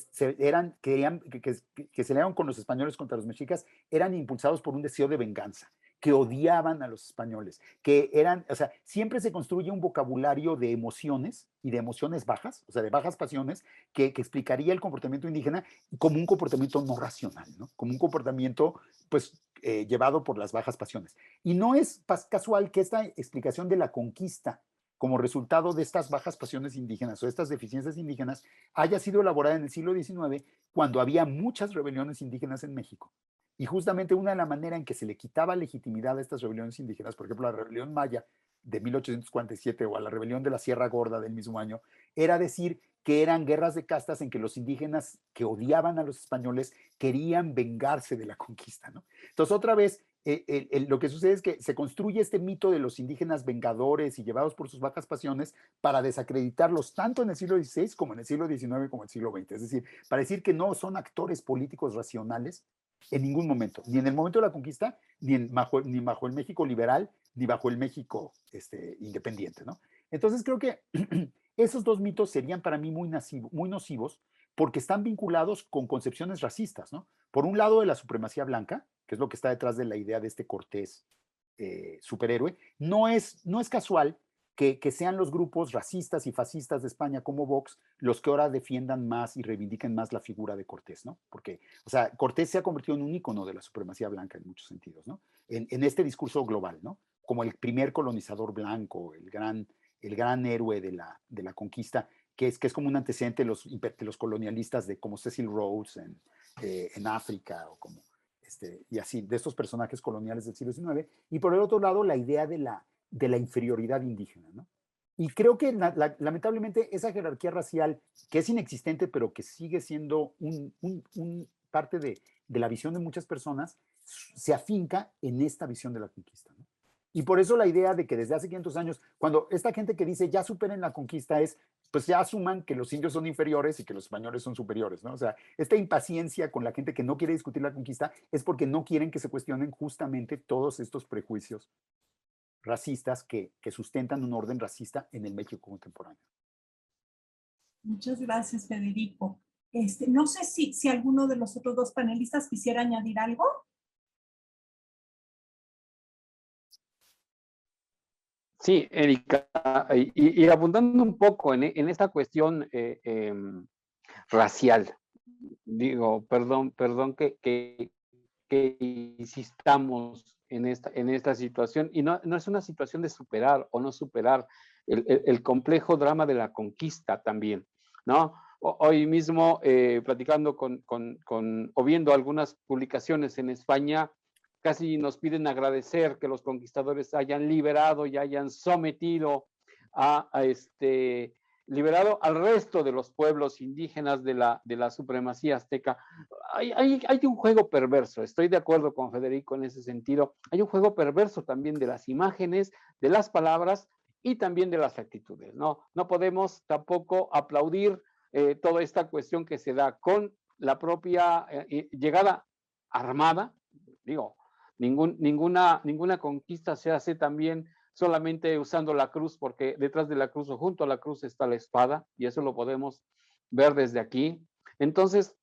se aliaban con los españoles contra los mexicas, eran impulsados por un deseo de venganza, que odiaban a los españoles, que eran, o sea, siempre se construye un vocabulario de emociones y de emociones bajas, o sea, de bajas pasiones, que explicaría el comportamiento indígena como un comportamiento no racional, ¿no? Como un comportamiento, pues, llevado por las bajas pasiones. Y no es casual que esta explicación de la conquista como resultado de estas bajas pasiones indígenas o estas deficiencias indígenas haya sido elaborada en el siglo XIX cuando había muchas rebeliones indígenas en México. Y justamente una de las maneras en que se le quitaba legitimidad a estas rebeliones indígenas, por ejemplo, la rebelión maya de 1847 o a la rebelión de la Sierra Gorda del mismo año, era decir que eran guerras de castas en que los indígenas que odiaban a los españoles querían vengarse de la conquista, ¿no? Entonces, otra vez, lo que sucede es que se construye este mito de los indígenas vengadores y llevados por sus bajas pasiones para desacreditarlos tanto en el siglo XVI como en el siglo XIX como en el siglo XX. Es decir, para decir que no son actores políticos racionales en ningún momento, ni en el momento de la conquista, ni bajo el México liberal, ni bajo el México independiente, ¿no? Entonces creo que esos dos mitos serían para mí muy nocivos porque están vinculados con concepciones racistas, ¿no? Por un lado de la supremacía blanca, que es lo que está detrás de la idea de este Cortés superhéroe, no es casual que sean los grupos racistas y fascistas de España como Vox los que ahora defiendan más y reivindiquen más la figura de Cortés, ¿no? Porque, o sea, Cortés se ha convertido en un ícono de la supremacía blanca en muchos sentidos, ¿no? En este discurso global, ¿no? Como el primer colonizador blanco, el gran héroe de la conquista, que es como un antecedente de los colonialistas de como Cecil Rhodes en África, o como, y así, de estos personajes coloniales del siglo XIX. Y por el otro lado, la idea de la inferioridad indígena, ¿no? Y creo que lamentablemente esa jerarquía racial, que es inexistente, pero que sigue siendo un parte de la visión de muchas personas, se afinca en esta visión de la conquista, ¿no? Y por eso la idea de que desde hace 500 años, cuando esta gente que dice ya superen la conquista es, pues ya asuman que los indios son inferiores y que los españoles son superiores, ¿no? O sea, esta impaciencia con la gente que no quiere discutir la conquista es porque no quieren que se cuestionen justamente todos estos prejuicios racistas que sustentan un orden racista en el México contemporáneo. Muchas gracias, Federico. No sé si alguno de los otros dos panelistas quisiera añadir algo. Sí, Erika, y abundando un poco en esta cuestión racial, digo, perdón que insistamos en esta situación, y no es una situación de superar o no superar el complejo drama de la conquista también, ¿no? Hoy mismo, platicando o viendo algunas publicaciones en España, casi nos piden agradecer que los conquistadores hayan liberado y hayan sometido liberado al resto de los pueblos indígenas de la supremacía azteca. Hay un juego perverso, estoy de acuerdo con Federico en ese sentido. Hay un juego perverso también de las imágenes, de las palabras y también de las actitudes, ¿no? No podemos tampoco aplaudir toda esta cuestión que se da con la propia llegada armada. Digo, ninguna conquista se hace también solamente usando la cruz, porque detrás de la cruz o junto a la cruz está la espada, y eso lo podemos ver desde aquí. Entonces,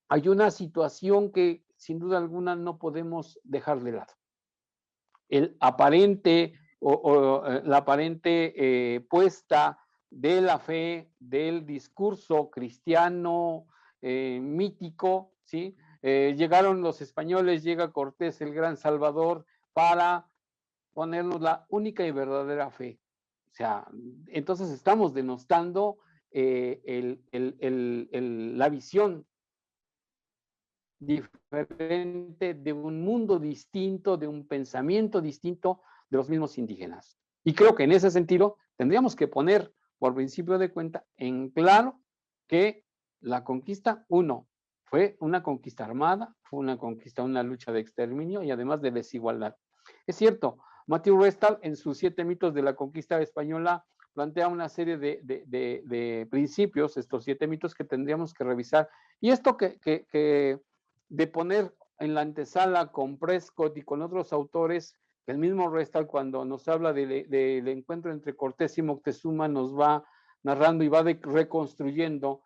hay una situación que sin duda alguna no podemos dejar de lado. El aparente la aparente puesta de la fe, del discurso cristiano mítico, ¿sí? Llegaron los españoles, llega Cortés, el gran Salvador, para ponernos la única y verdadera fe. O sea, entonces estamos denostando la visión diferente de un mundo distinto, de un pensamiento distinto de los mismos indígenas. Y creo que en ese sentido tendríamos que poner por principio de cuenta en claro que la conquista, fue una conquista armada, fue una conquista, una lucha de exterminio y además de desigualdad. Es cierto, Matthew Restal en sus 7 mitos de la conquista española plantea una serie de principios, estos 7 mitos que tendríamos que revisar. Y esto que de poner en la antesala con Prescott y con otros autores, el mismo Restal cuando nos habla del encuentro entre Cortés y Moctezuma nos va narrando y va reconstruyendo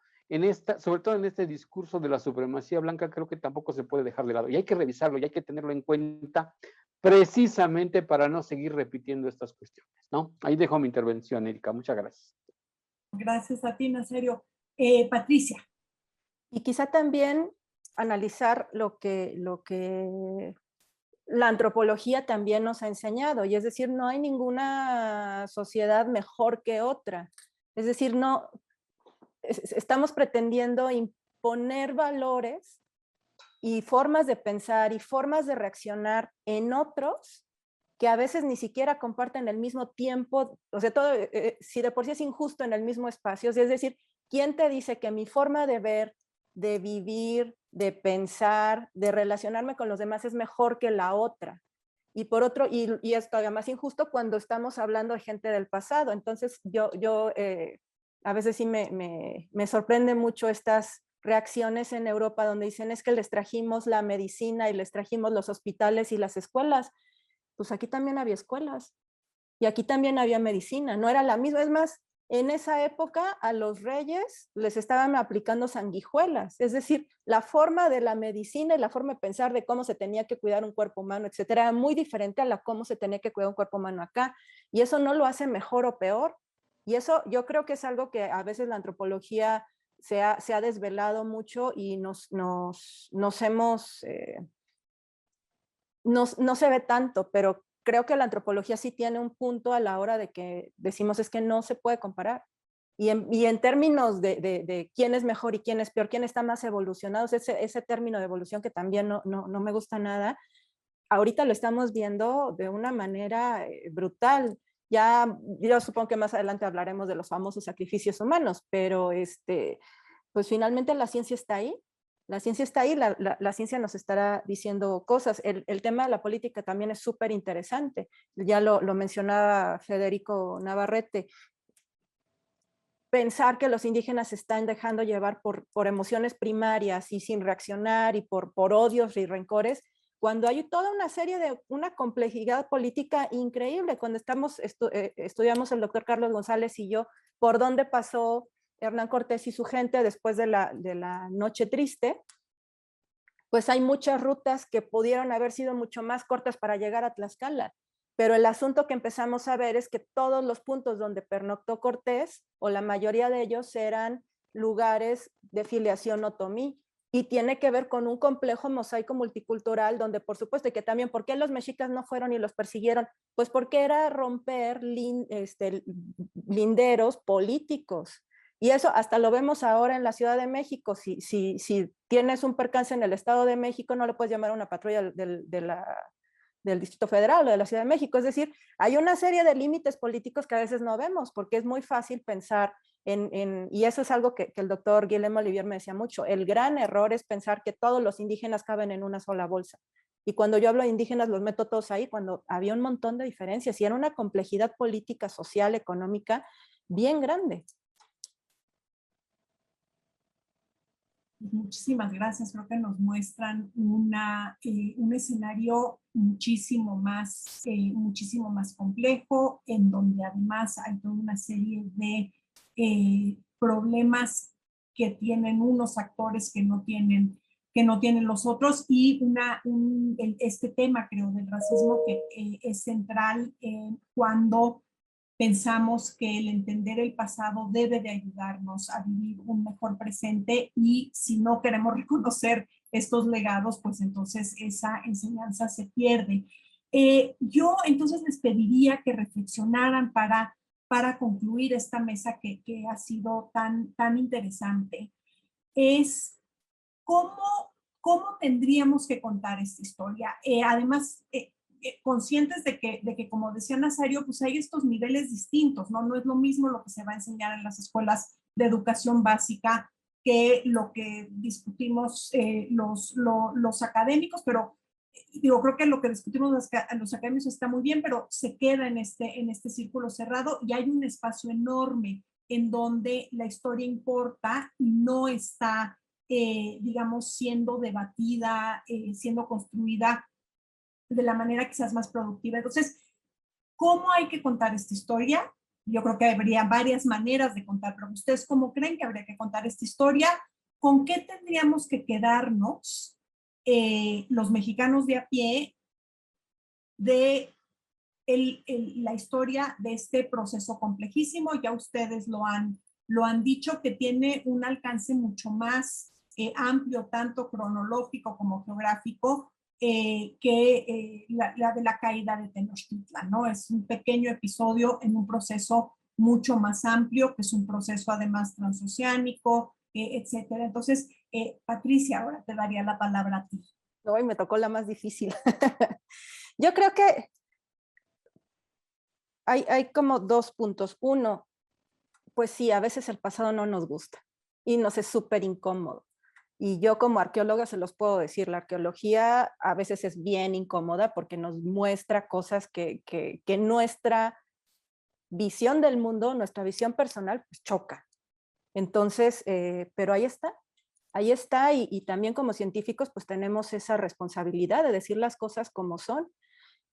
sobre todo en este discurso de la supremacía blanca, creo que tampoco se puede dejar de lado. Y hay que revisarlo y hay que tenerlo en cuenta precisamente para no seguir repitiendo estas cuestiones, ¿no? Ahí dejo mi intervención, Erika. Muchas gracias. Gracias a ti, Nazario. Patricia. Y quizá también analizar lo que la antropología también nos ha enseñado, y es decir, no hay ninguna sociedad mejor que otra. Es decir, no estamos pretendiendo imponer valores y formas de pensar y formas de reaccionar en otros que a veces ni siquiera comparten el mismo tiempo, o sea, todo, si de por sí es injusto en el mismo espacio, es decir, ¿quién te dice que mi forma de ver, de vivir, de pensar, de relacionarme con los demás es mejor que la otra? Y por otro, y es todavía más injusto cuando estamos hablando de gente del pasado. Entonces, yo a veces sí me sorprende mucho estas reacciones en Europa donde dicen es que les trajimos la medicina y les trajimos los hospitales y las escuelas. Pues aquí también había escuelas y aquí también había medicina, no era la misma. Es más, en esa época a los reyes les estaban aplicando sanguijuelas, es decir, la forma de la medicina y la forma de pensar de cómo se tenía que cuidar un cuerpo humano, etcétera, era muy diferente a la cómo se tenía que cuidar un cuerpo humano acá, y eso no lo hace mejor o peor, y eso yo creo que es algo que a veces la antropología se ha desvelado mucho y no se ve tanto, pero creo que la antropología sí tiene un punto a la hora de que decimos es que no se puede comparar. Y en términos de quién es mejor y quién es peor, quién está más evolucionado, ese término de evolución que también no me gusta nada, ahorita lo estamos viendo de una manera brutal. Ya, yo supongo que más adelante hablaremos de los famosos sacrificios humanos, pero pues finalmente la ciencia está ahí. La ciencia está ahí, la ciencia nos estará diciendo cosas. El tema de la política también es súper interesante. Ya lo mencionaba Federico Navarrete. Pensar que los indígenas se están dejando llevar por emociones primarias y sin reaccionar y por odios y rencores, cuando hay toda una serie de una complejidad política increíble. Cuando estudiamos el doctor Carlos González y yo por dónde pasó Hernán Cortés y su gente después de la Noche Triste, pues hay muchas rutas que pudieron haber sido mucho más cortas para llegar a Tlaxcala. Pero el asunto que empezamos a ver es que todos los puntos donde pernoctó Cortés, o la mayoría de ellos, eran lugares de filiación otomí, y tiene que ver con un complejo mosaico multicultural donde, por supuesto, y que también, ¿por qué los mexicas no fueron y los persiguieron? Pues porque era romper linderos políticos. Y eso hasta lo vemos ahora en la Ciudad de México. Si tienes un percance en el Estado de México, no le puedes llamar a una patrulla del Distrito Federal o de la Ciudad de México. Es decir, hay una serie de límites políticos que a veces no vemos, porque es muy fácil pensar y eso es algo que el doctor Guillermo Olivier me decía mucho, el gran error es pensar que todos los indígenas caben en una sola bolsa. Y cuando yo hablo de indígenas, los meto todos ahí, cuando había un montón de diferencias y era una complejidad política, social, económica bien grande. Muchísimas gracias. Creo que nos muestran un escenario muchísimo más complejo, en donde además hay toda una serie de problemas que tienen unos actores que no tienen los otros, y este tema, creo, del racismo que es central cuando pensamos que el entender el pasado debe de ayudarnos a vivir un mejor presente, y si no queremos reconocer estos legados, pues entonces esa enseñanza se pierde. Yo entonces les pediría que reflexionaran para concluir esta mesa que ha sido tan interesante. Es cómo tendríamos que contar esta historia. Además, conscientes de que, como decía Nazario, pues hay estos niveles distintos, ¿no? No es lo mismo lo que se va a enseñar en las escuelas de educación básica que lo que discutimos los académicos, pero digo, creo que lo que discutimos los académicos está muy bien, pero se queda en este círculo cerrado, y hay un espacio enorme en donde la historia importa y no está, digamos, siendo debatida, siendo construida de la manera quizás más productiva. Entonces, ¿cómo hay que contar esta historia? Yo creo que habría varias maneras de contar, pero ¿ustedes cómo creen que habría que contar esta historia? ¿Con qué tendríamos que quedarnos los mexicanos de a pie de la historia de este proceso complejísimo? Ya ustedes lo han dicho, que tiene un alcance mucho más amplio, tanto cronológico como geográfico, que la de la caída de Tenochtitlan, ¿no? Es un pequeño episodio en un proceso mucho más amplio, que es un proceso además transoceánico, etcétera. Entonces, Patricia, ahora te daría la palabra a ti. Hoy me tocó la más difícil. Yo creo que hay como dos puntos. Uno, pues sí, a veces el pasado no nos gusta y nos es súper incómodo. Y yo como arqueóloga se los puedo decir, la arqueología a veces es bien incómoda porque nos muestra cosas que nuestra visión del mundo, nuestra visión personal, pues choca. Entonces, pero ahí está, y también como científicos pues tenemos esa responsabilidad de decir las cosas como son.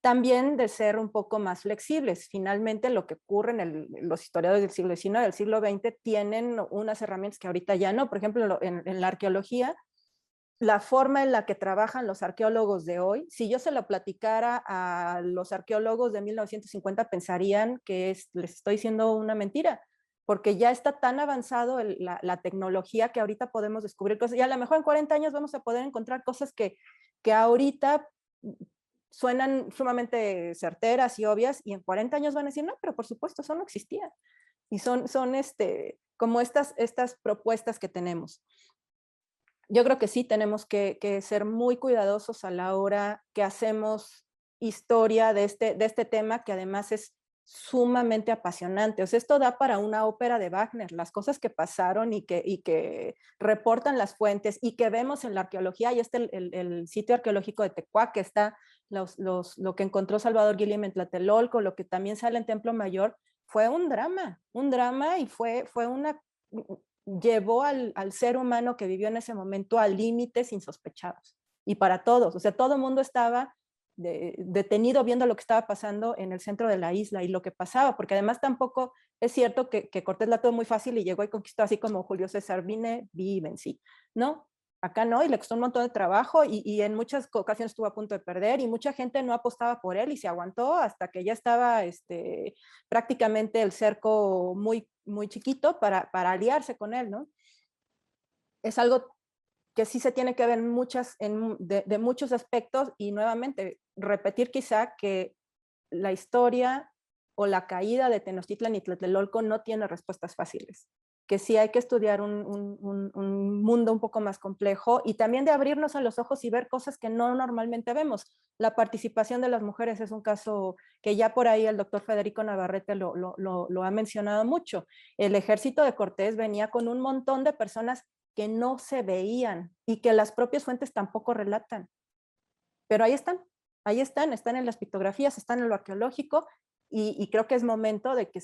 También de ser un poco más flexibles. Finalmente, lo que ocurre en los historiadores del siglo XIX, del siglo XX, tienen unas herramientas que ahorita ya no. Por ejemplo, en la arqueología, la forma en la que trabajan los arqueólogos de hoy, si yo se lo platicara a los arqueólogos de 1950, pensarían que les estoy diciendo una mentira, porque ya está tan avanzado la tecnología que ahorita podemos descubrir cosas, y a lo mejor en 40 años vamos a poder encontrar cosas que ahorita suenan sumamente certeras y obvias, y en 40 años van a decir, no, pero por supuesto, eso no existía. Y son como estas propuestas que tenemos. Yo creo que sí tenemos que ser muy cuidadosos a la hora que hacemos historia de este tema, que además es sumamente apasionante. O sea, esto da para una ópera de Wagner, las cosas que pasaron y que reportan las fuentes y que vemos en la arqueología. Y el sitio arqueológico de Tecuac, que está lo que encontró Salvador Guillem en Tlatelolco, lo que también sale en Templo Mayor, fue un drama, y llevó al ser humano que vivió en ese momento a límites insospechados. Y para todos, o sea, todo el mundo estaba detenido viendo lo que estaba pasando en el centro de la isla y lo que pasaba, porque además tampoco es cierto que Cortés la tuvo muy fácil y llegó y conquistó así como Julio César, vine, vi y vencí. No, Acá no, y le costó un montón de trabajo y en muchas ocasiones estuvo a punto de perder y mucha gente no apostaba por él y se aguantó hasta que ya estaba prácticamente el cerco muy, muy chiquito para aliarse con él, ¿no? Es algo que sí se tiene que ver de muchos aspectos y nuevamente repetir quizá que la historia o la caída de Tenochtitlan y Tlatelolco no tiene respuestas fáciles, que sí hay que estudiar un mundo un poco más complejo y también de abrirnos a los ojos y ver cosas que no normalmente vemos. La participación de las mujeres es un caso que ya por ahí el doctor Federico Navarrete lo ha mencionado mucho. El ejército de Cortés venía con un montón de personas que no se veían y que las propias fuentes tampoco relatan. Pero ahí están en las pictografías, están en lo arqueológico y creo que es momento de que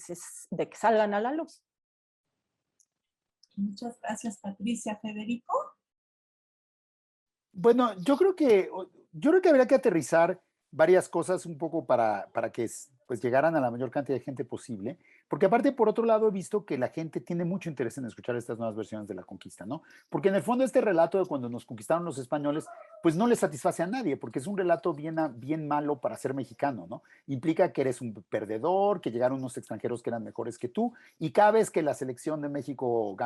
salgan a la luz. Muchas gracias, Patricia. Federico. Bueno, yo creo que habría que aterrizar varias cosas un poco para que pues, llegaran a la mayor cantidad de gente posible, porque aparte, por otro lado, he visto que la gente tiene mucho interés en escuchar estas nuevas versiones de la conquista, ¿no? Porque en el fondo este relato de cuando nos conquistaron los españoles, pues no le satisface a nadie, porque es un relato bien malo para ser mexicano, ¿no? Implica que eres un perdedor, que llegaron unos extranjeros que eran mejores que tú, y cada vez que la selección de México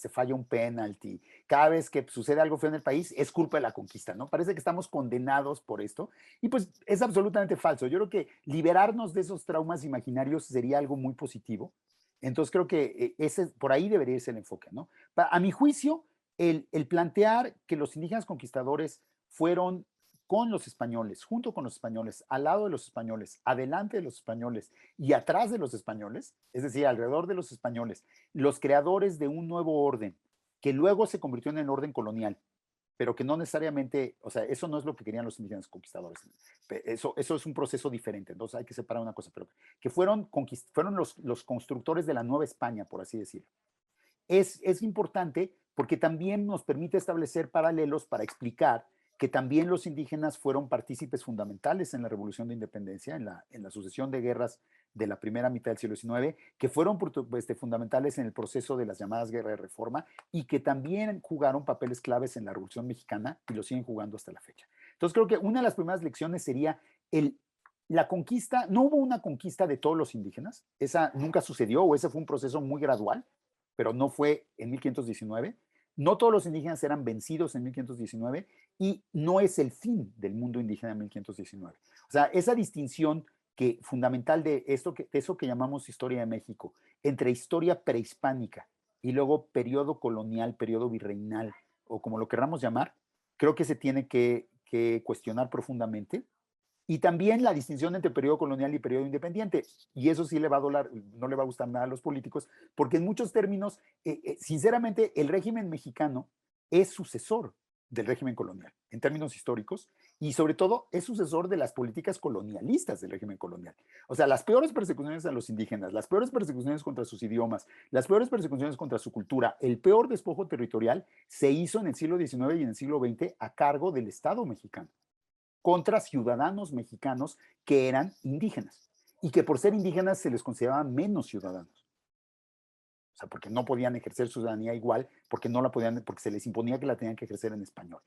falla un penalti, cada vez que sucede algo feo en el país, es culpa de la conquista, ¿no? Parece que estamos condenados por esto, y pues es absolutamente falso. Yo creo que liberarnos de esos traumas imaginarios sería algo muy positivo. Entonces creo que por ahí debería ser el enfoque, ¿no? A mi juicio, el plantear que los indígenas conquistadores fueron con los españoles, junto con los españoles, al lado de los españoles, adelante de los españoles y atrás de los españoles, es decir, alrededor de los españoles, los creadores de un nuevo orden que luego se convirtió en el orden colonial, pero que no necesariamente, o sea, eso no es lo que querían los indígenas conquistadores. Eso es un proceso diferente, entonces hay que separar una cosa, pero que fueron los constructores de la Nueva España, por así decirlo. Es importante porque también nos permite establecer paralelos para explicar que también los indígenas fueron partícipes fundamentales en la Revolución de Independencia, en la sucesión de guerras de la primera mitad del siglo XIX, que fueron fundamentales en el proceso de las llamadas guerras de reforma y que también jugaron papeles claves en la Revolución Mexicana y lo siguen jugando hasta la fecha. Entonces creo que una de las primeras lecciones sería la conquista. No hubo una conquista de todos los indígenas, esa nunca sucedió, o ese fue un proceso muy gradual, pero no fue en 1519. No todos los indígenas eran vencidos en 1519 y no es el fin del mundo indígena en 1519. O sea, esa distinción fundamental de eso que llamamos historia de México, entre historia prehispánica y luego periodo colonial, periodo virreinal, o como lo queramos llamar, creo que se tiene que cuestionar profundamente. Y también la distinción entre periodo colonial y periodo independiente. Y eso sí le va a doler, no le va a gustar nada a los políticos, porque en muchos términos, sinceramente, el régimen mexicano es sucesor del régimen colonial, en términos históricos, y sobre todo es sucesor de las políticas colonialistas del régimen colonial. O sea, las peores persecuciones a los indígenas, las peores persecuciones contra sus idiomas, las peores persecuciones contra su cultura, el peor despojo territorial se hizo en el siglo XIX y en el siglo XX a cargo del Estado mexicano, contra ciudadanos mexicanos que eran indígenas y que por ser indígenas se les consideraba menos ciudadanos. O sea, porque no podían ejercer ciudadanía igual, porque no la podían, porque se les imponía que la tenían que ejercer en español.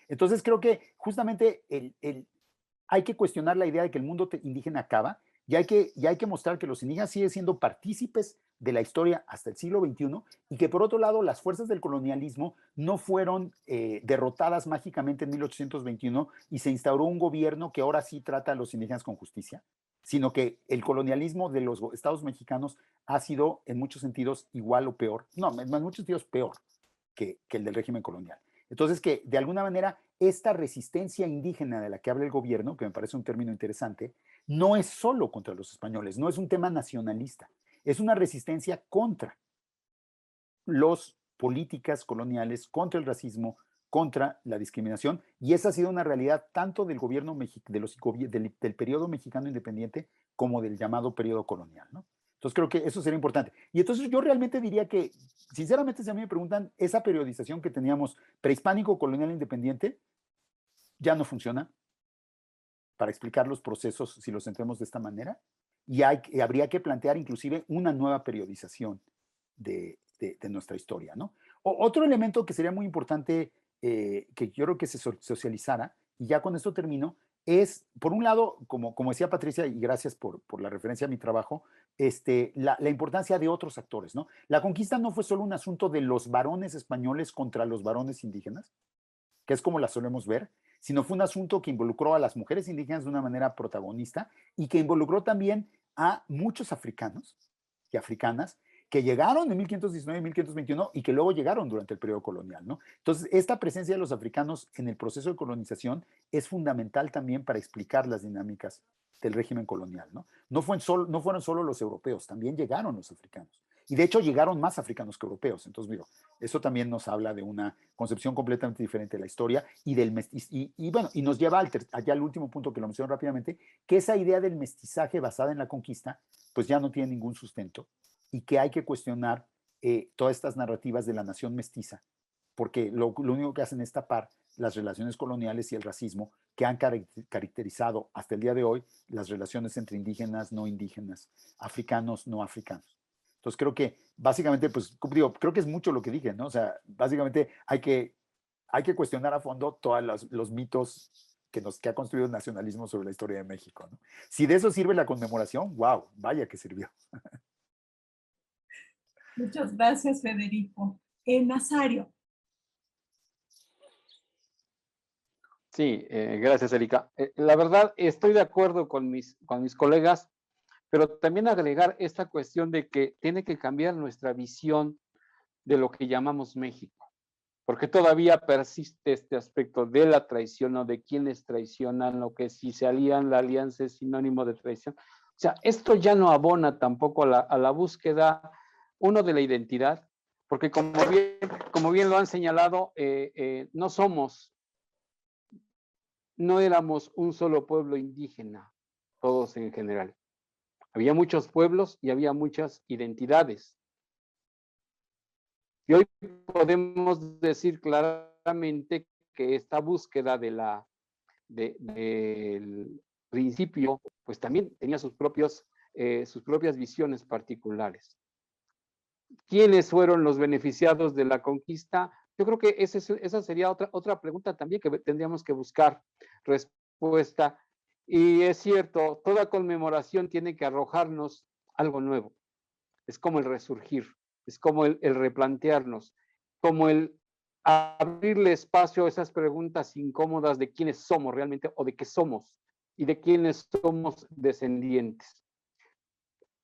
Entonces creo que justamente hay que cuestionar la idea de que el mundo indígena acaba y hay que mostrar que los indígenas siguen siendo partícipes de la historia hasta el siglo XXI y que por otro lado las fuerzas del colonialismo no fueron derrotadas mágicamente en 1821 y se instauró un gobierno que ahora sí trata a los indígenas con justicia, sino que el colonialismo de los estados mexicanos ha sido en muchos sentidos igual o peor, no, en muchos sentidos peor que el del régimen colonial. Entonces que de alguna manera esta resistencia indígena de la que habla el gobierno, que me parece un término interesante, no es solo contra los españoles, no es un tema nacionalista, es una resistencia contra las políticas coloniales, contra el racismo, contra la discriminación, y esa ha sido una realidad tanto del gobierno del periodo mexicano independiente como del llamado periodo colonial, ¿no? Entonces creo que eso sería importante. Y entonces yo realmente diría que, sinceramente, si a mí me preguntan, esa periodización que teníamos prehispánico, colonial, independiente, ya no funciona para explicar los procesos si los entremos de esta manera, y habría que plantear inclusive una nueva periodización de nuestra historia, ¿no? Otro elemento que sería muy importante que yo creo que se socializara, y ya con esto termino, es, por un lado, como decía Patricia, y gracias por la referencia a mi trabajo, la importancia de otros actores, ¿no? La conquista no fue solo un asunto de los varones españoles contra los varones indígenas, que es como la solemos ver, sino fue un asunto que involucró a las mujeres indígenas de una manera protagonista y que involucró también a muchos africanos y africanas que llegaron en 1519 y 1521 y que luego llegaron durante el periodo colonial, ¿no? Entonces, esta presencia de los africanos en el proceso de colonización es fundamental también para explicar las dinámicas del régimen colonial, ¿no? No fueron solo los europeos, también llegaron los africanos. Y de hecho llegaron más africanos que europeos. Entonces, digo, eso también nos habla de una concepción completamente diferente de la historia y nos lleva allá al último punto que lo menciono rápidamente, que esa idea del mestizaje basada en la conquista, pues ya no tiene ningún sustento y que hay que cuestionar todas estas narrativas de la nación mestiza, porque lo único que hacen es tapar las relaciones coloniales y el racismo que han caracterizado hasta el día de hoy las relaciones entre indígenas, no indígenas, africanos, no africanos. Entonces creo que básicamente, pues digo, creo que es mucho lo que dije, ¿no? O sea, básicamente hay que cuestionar a fondo todos los mitos que ha construido el nacionalismo sobre la historia de México, ¿no? Si de eso sirve la conmemoración, wow, vaya que sirvió. Muchas gracias, Federico. Nazario. Sí, gracias, Erika. La verdad, estoy de acuerdo con mis colegas, pero también agregar esta cuestión de que tiene que cambiar nuestra visión de lo que llamamos México, porque todavía persiste este aspecto de la traición o de quienes traicionan, o que si se alían, la alianza es sinónimo de traición. O sea, esto ya no abona tampoco a la búsqueda, uno, de la identidad, porque como bien lo han señalado, no éramos un solo pueblo indígena, todos en general. Había muchos pueblos y había muchas identidades. Y hoy podemos decir claramente que esta búsqueda del principio, pues también tenía sus propias visiones particulares. ¿Quiénes fueron los beneficiados de la conquista? Yo creo que esa sería otra pregunta también que tendríamos que buscar respuesta. Y es cierto, toda conmemoración tiene que arrojarnos algo nuevo. Es como el resurgir, es como el replantearnos, como el abrirle espacio a esas preguntas incómodas de quiénes somos realmente o de qué somos y de quiénes somos descendientes.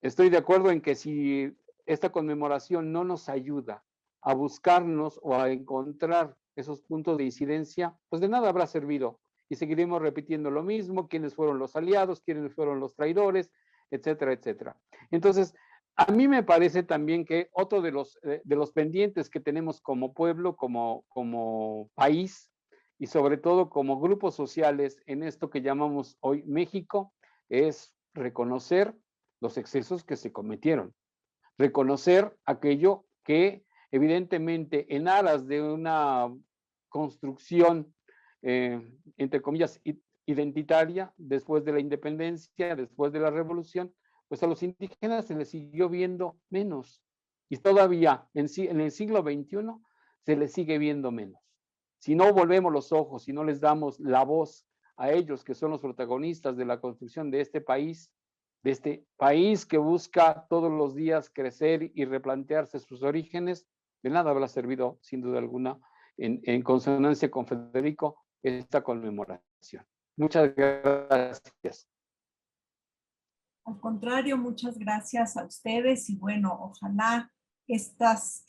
Estoy de acuerdo en que si esta conmemoración no nos ayuda a buscarnos o a encontrar esos puntos de incidencia, pues de nada habrá servido y seguiremos repitiendo lo mismo, quiénes fueron los aliados, quiénes fueron los traidores, etcétera, etcétera. Entonces, a mí me parece también que otro de los pendientes que tenemos como pueblo, como país y sobre todo como grupos sociales en esto que llamamos hoy México, es reconocer los excesos que se cometieron, reconocer aquello que evidentemente en aras de una construcción, entre comillas, identitaria, después de la independencia, después de la revolución, pues a los indígenas se les siguió viendo menos. Y todavía en el siglo XXI se les sigue viendo menos. Si no volvemos los ojos, si no les damos la voz a ellos, que son los protagonistas de la construcción de este país que busca todos los días crecer y replantearse sus orígenes, de nada habrá servido, sin duda alguna, en consonancia con Federico, esta conmemoración. Muchas gracias. Al contrario, muchas gracias a ustedes y bueno, ojalá estas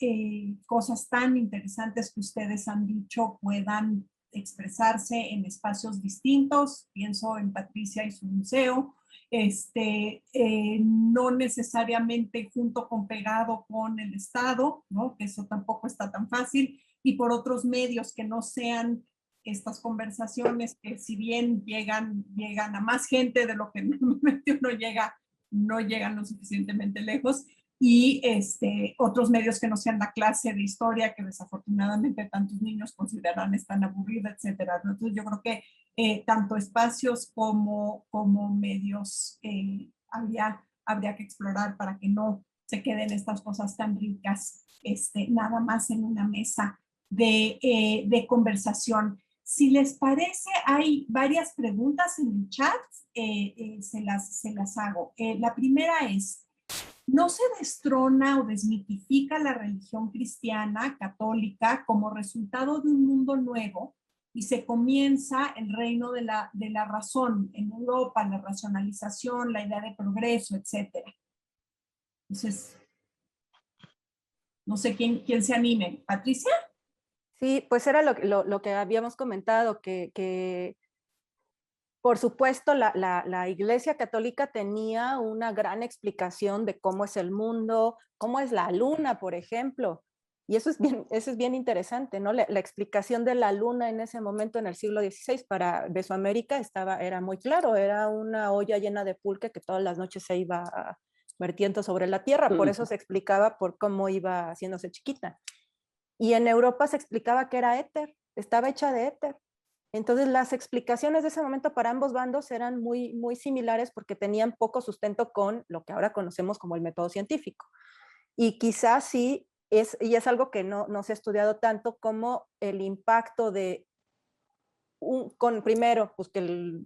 cosas tan interesantes que ustedes han dicho puedan expresarse en espacios distintos. Pienso en Patricia y su museo, no necesariamente junto con pegado con el Estado, ¿no? Que eso tampoco está tan fácil, y por otros medios que no sean estas conversaciones que si bien llegan a más gente de lo que normalmente uno llega, no llegan lo suficientemente lejos, y otros medios que no sean la clase de historia que desafortunadamente tantos niños consideran tan aburrida, etcétera. Entonces yo creo que tanto espacios como medios habría que explorar para que no se queden estas cosas tan ricas nada más en una mesa de conversación. Si les parece, hay varias preguntas en el chat, se las hago. La primera es, ¿no se destrona o desmitifica la religión cristiana católica como resultado de un mundo nuevo y se comienza el reino de la razón en Europa, la racionalización, la idea de progreso, etcétera? Entonces, no sé quién se anime. ¿Patricia? Sí, pues era lo que habíamos comentado, que por supuesto la Iglesia Católica tenía una gran explicación de cómo es el mundo, cómo es la luna, por ejemplo. Y eso es bien interesante, ¿no? La explicación de la luna en ese momento, en el siglo XVI, para Mesoamérica era muy claro, era una olla llena de pulque que todas las noches se iba vertiendo sobre la Tierra, por eso se explicaba por cómo iba haciéndose chiquita. Y en Europa se explicaba que era éter, estaba hecha de éter. Entonces las explicaciones de ese momento para ambos bandos eran muy, muy similares porque tenían poco sustento con lo que ahora conocemos como el método científico. Y quizás sí, y es algo que no se ha estudiado tanto, como el impacto de primero, pues que el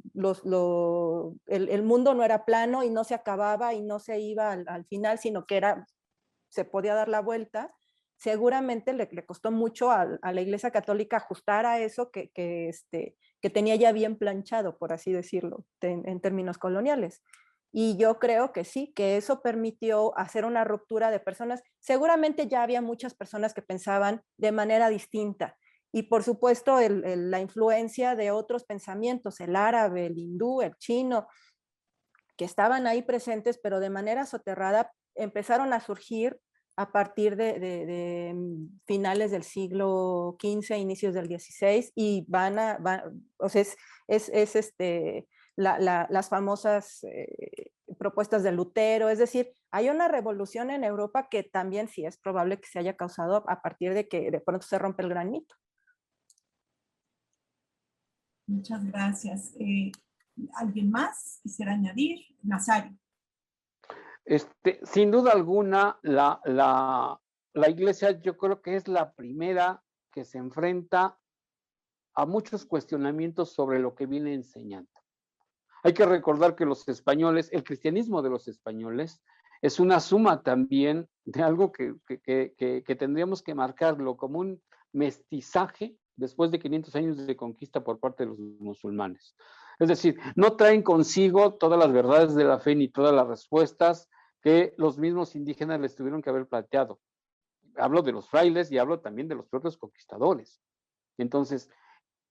mundo no era plano y no se acababa y no se iba al final, sino que se podía dar la vuelta. Seguramente le costó mucho a la Iglesia Católica ajustar a eso que tenía ya bien planchado, por así decirlo, en términos coloniales. Y yo creo que sí, que eso permitió hacer una ruptura de personas. Seguramente ya había muchas personas que pensaban de manera distinta. Y por supuesto la influencia de otros pensamientos, el árabe, el hindú, el chino, que estaban ahí presentes, pero de manera soterrada empezaron a surgir a partir de finales del siglo XV, inicios del XVI, y o sea, las famosas propuestas de Lutero. Es decir, hay una revolución en Europa que también sí es probable que se haya causado a partir de que de pronto se rompe el gran mito. Muchas gracias. ¿Alguien más quisiera añadir? Nazario. Sin duda alguna, la Iglesia yo creo que es la primera que se enfrenta a muchos cuestionamientos sobre lo que viene enseñando. Hay que recordar que los españoles, el cristianismo de los españoles, es una suma también de algo que tendríamos que marcarlo como un mestizaje después de 500 años de conquista por parte de los musulmanes. Es decir, no traen consigo todas las verdades de la fe ni todas las respuestas que los mismos indígenas les tuvieron que haber planteado. Hablo de los frailes y hablo también de los propios conquistadores. Entonces,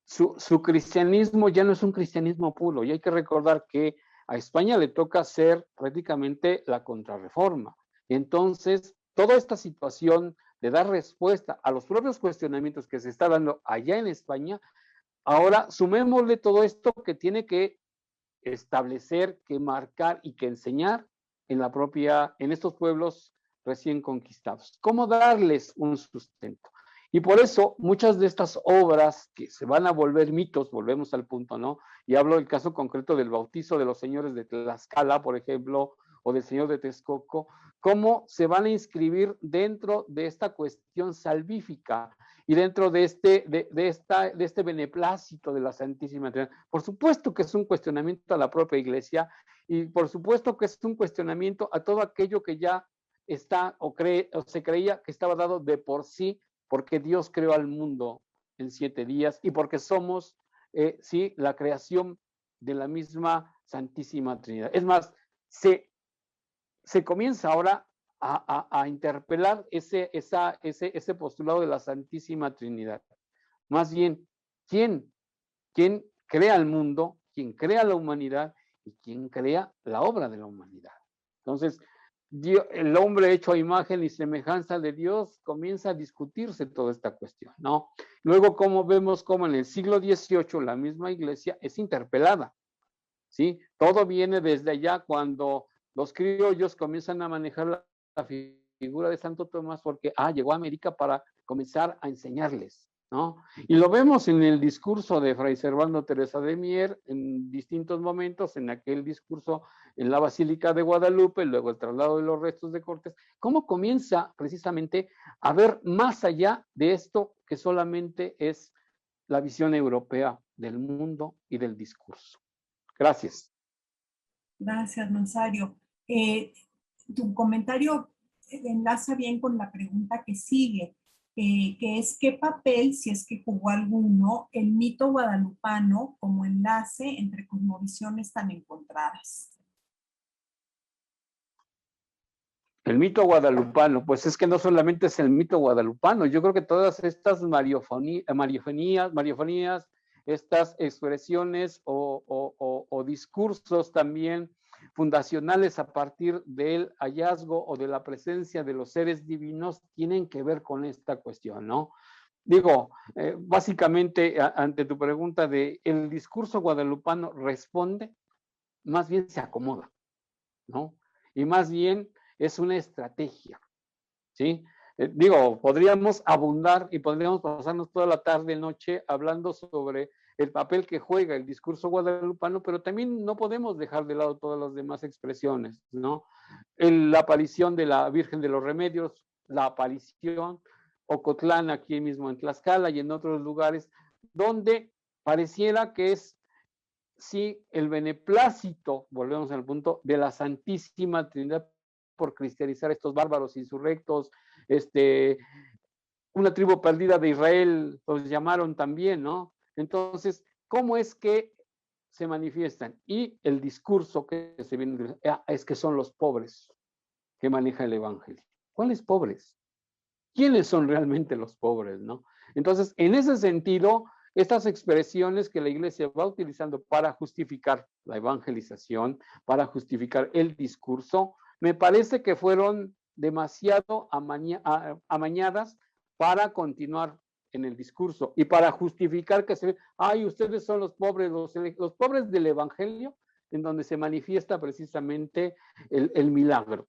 su cristianismo ya no es un cristianismo puro, y hay que recordar que a España le toca hacer prácticamente la contrarreforma. Entonces, toda esta situación de dar respuesta a los propios cuestionamientos que se está dando allá en España, ahora sumémosle todo esto que tiene que establecer, que marcar y que enseñar en estos pueblos recién conquistados. ¿Cómo darles un sustento? Y por eso muchas de estas obras que se van a volver mitos, volvemos al punto, ¿no? Y hablo del caso concreto del bautizo de los señores de Tlaxcala, por ejemplo, o del señor de Texcoco, cómo se van a inscribir dentro de esta cuestión salvífica y dentro de este beneplácito de la Santísima Trinidad. Por supuesto que es un cuestionamiento a la propia Iglesia, y por supuesto que es un cuestionamiento a todo aquello que ya está o se creía que estaba dado de por sí, porque Dios creó al mundo en 7 días y porque somos, sí, la creación de la misma Santísima Trinidad. Es más, se comienza ahora a interpelar ese postulado de la Santísima Trinidad. Más bien, ¿quién crea el mundo? ¿Quién crea la humanidad? ¿Y quién crea la obra de la humanidad? Entonces, el hombre hecho a imagen y semejanza de Dios, comienza a discutirse toda esta cuestión, ¿no? Luego, como vemos como en el siglo XVIII la misma Iglesia es interpelada, ¿sí? Todo viene desde allá cuando los criollos comienzan a manejar la figura de Santo Tomás porque llegó a América para comenzar a enseñarles. ¿no? Y lo vemos en el discurso de Fray Servando Teresa de Mier en distintos momentos, en aquel discurso en la Basílica de Guadalupe, luego el traslado de los restos de Cortés, cómo comienza precisamente a ver más allá de esto que solamente es la visión europea del mundo y del discurso. Gracias. Gracias, Nazario. Tu comentario enlaza bien con la pregunta que sigue, que es qué papel, si es que jugó alguno, el mito guadalupano como enlace entre cosmovisiones tan encontradas. El mito guadalupano, pues es que no solamente es el mito guadalupano, yo creo que todas estas mariofonías, estas expresiones o discursos también fundacionales a partir del hallazgo o de la presencia de los seres divinos tienen que ver con esta cuestión, ¿no? Digo, básicamente ante tu pregunta de el discurso guadalupano responde, más bien se acomoda, ¿no? Y más bien es una estrategia, ¿sí? Digo, podríamos abundar y podríamos pasarnos toda la tarde, noche, hablando sobre el papel que juega el discurso guadalupano, pero también no podemos dejar de lado todas las demás expresiones, ¿no? La aparición de la Virgen de los Remedios, la aparición Ocotlán aquí mismo en Tlaxcala y en otros lugares, donde pareciera que es, sí, el beneplácito, volvemos al punto, de la Santísima Trinidad por cristianizar estos bárbaros insurrectos, una tribu perdida de Israel, los llamaron también, ¿no? Entonces, ¿cómo es que se manifiestan? Y el discurso que se viene es que son los pobres que maneja el Evangelio. ¿Cuáles pobres? ¿Quiénes son realmente los pobres, no? Entonces, en ese sentido, estas expresiones que la Iglesia va utilizando para justificar la evangelización, para justificar el discurso, me parece que fueron demasiado amañadas para continuar en el discurso y para justificar que ustedes son los pobres, los pobres del Evangelio, en donde se manifiesta precisamente el milagro.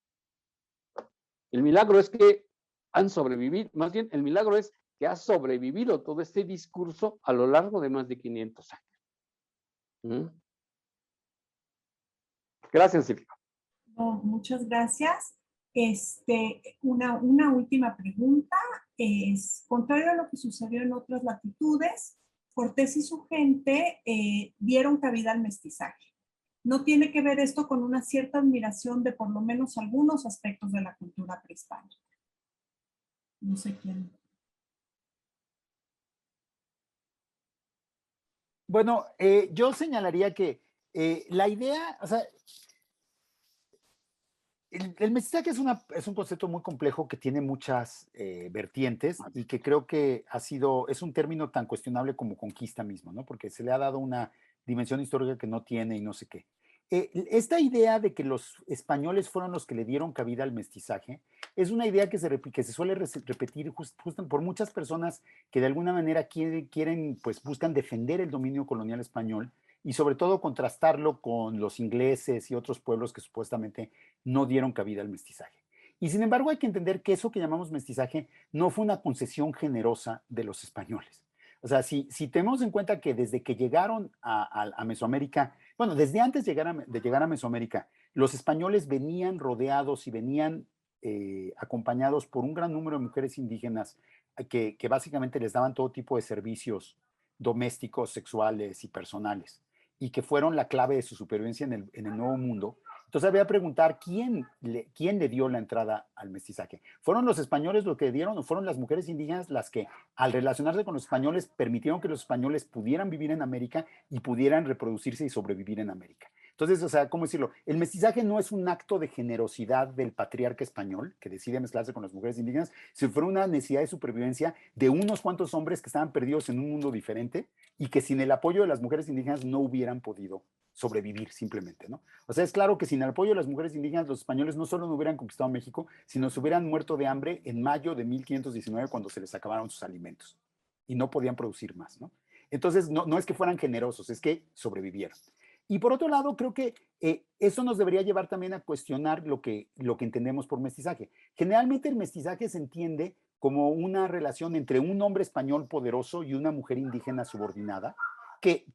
El milagro es que han sobrevivido, más bien el milagro es que ha sobrevivido todo este discurso a lo largo de más de 500 años. Gracias, Silvia. No, muchas gracias. Una última pregunta es, contrario a lo que sucedió en otras latitudes, Cortés y su gente dieron cabida al mestizaje. ¿No tiene que ver esto con una cierta admiración de por lo menos algunos aspectos de la cultura prehispánica? No sé quién. Bueno, yo señalaría que la idea, o sea, el mestizaje es un concepto muy complejo que tiene muchas vertientes y que creo que es un término tan cuestionable como conquista mismo, ¿no? Porque se le ha dado una dimensión histórica que no tiene y no sé qué. Esta idea de que los españoles fueron los que le dieron cabida al mestizaje es una idea que se suele repetir justo por muchas personas que de alguna manera quieren, pues buscan defender el dominio colonial español y sobre todo contrastarlo con los ingleses y otros pueblos que supuestamente no dieron cabida al mestizaje. Y sin embargo hay que entender que eso que llamamos mestizaje no fue una concesión generosa de los españoles. O sea, si tenemos en cuenta que desde que llegaron a Mesoamérica, bueno, desde antes de llegar a Mesoamérica, los españoles venían rodeados y venían acompañados por un gran número de mujeres indígenas que básicamente les daban todo tipo de servicios domésticos, sexuales y personales, y que fueron la clave de su supervivencia en el Nuevo Mundo. Entonces había que preguntar quién le dio la entrada al mestizaje. ¿Fueron los españoles los que dieron o fueron las mujeres indígenas las que al relacionarse con los españoles permitieron que los españoles pudieran vivir en América y pudieran reproducirse y sobrevivir en América? Entonces, o sea, ¿cómo decirlo? El mestizaje no es un acto de generosidad del patriarca español que decide mezclarse con las mujeres indígenas, sino fue una necesidad de supervivencia de unos cuantos hombres que estaban perdidos en un mundo diferente y que sin el apoyo de las mujeres indígenas no hubieran podido sobrevivir simplemente, ¿no? O sea, es claro que sin el apoyo de las mujeres indígenas, los españoles no solo no hubieran conquistado México, sino se hubieran muerto de hambre en mayo de 1519 cuando se les acabaron sus alimentos y no podían producir más, ¿no? Entonces, no es que fueran generosos, es que sobrevivieron. Y por otro lado, creo que eso nos debería llevar también a cuestionar lo que entendemos por mestizaje. Generalmente el mestizaje se entiende como una relación entre un hombre español poderoso y una mujer indígena subordinada, que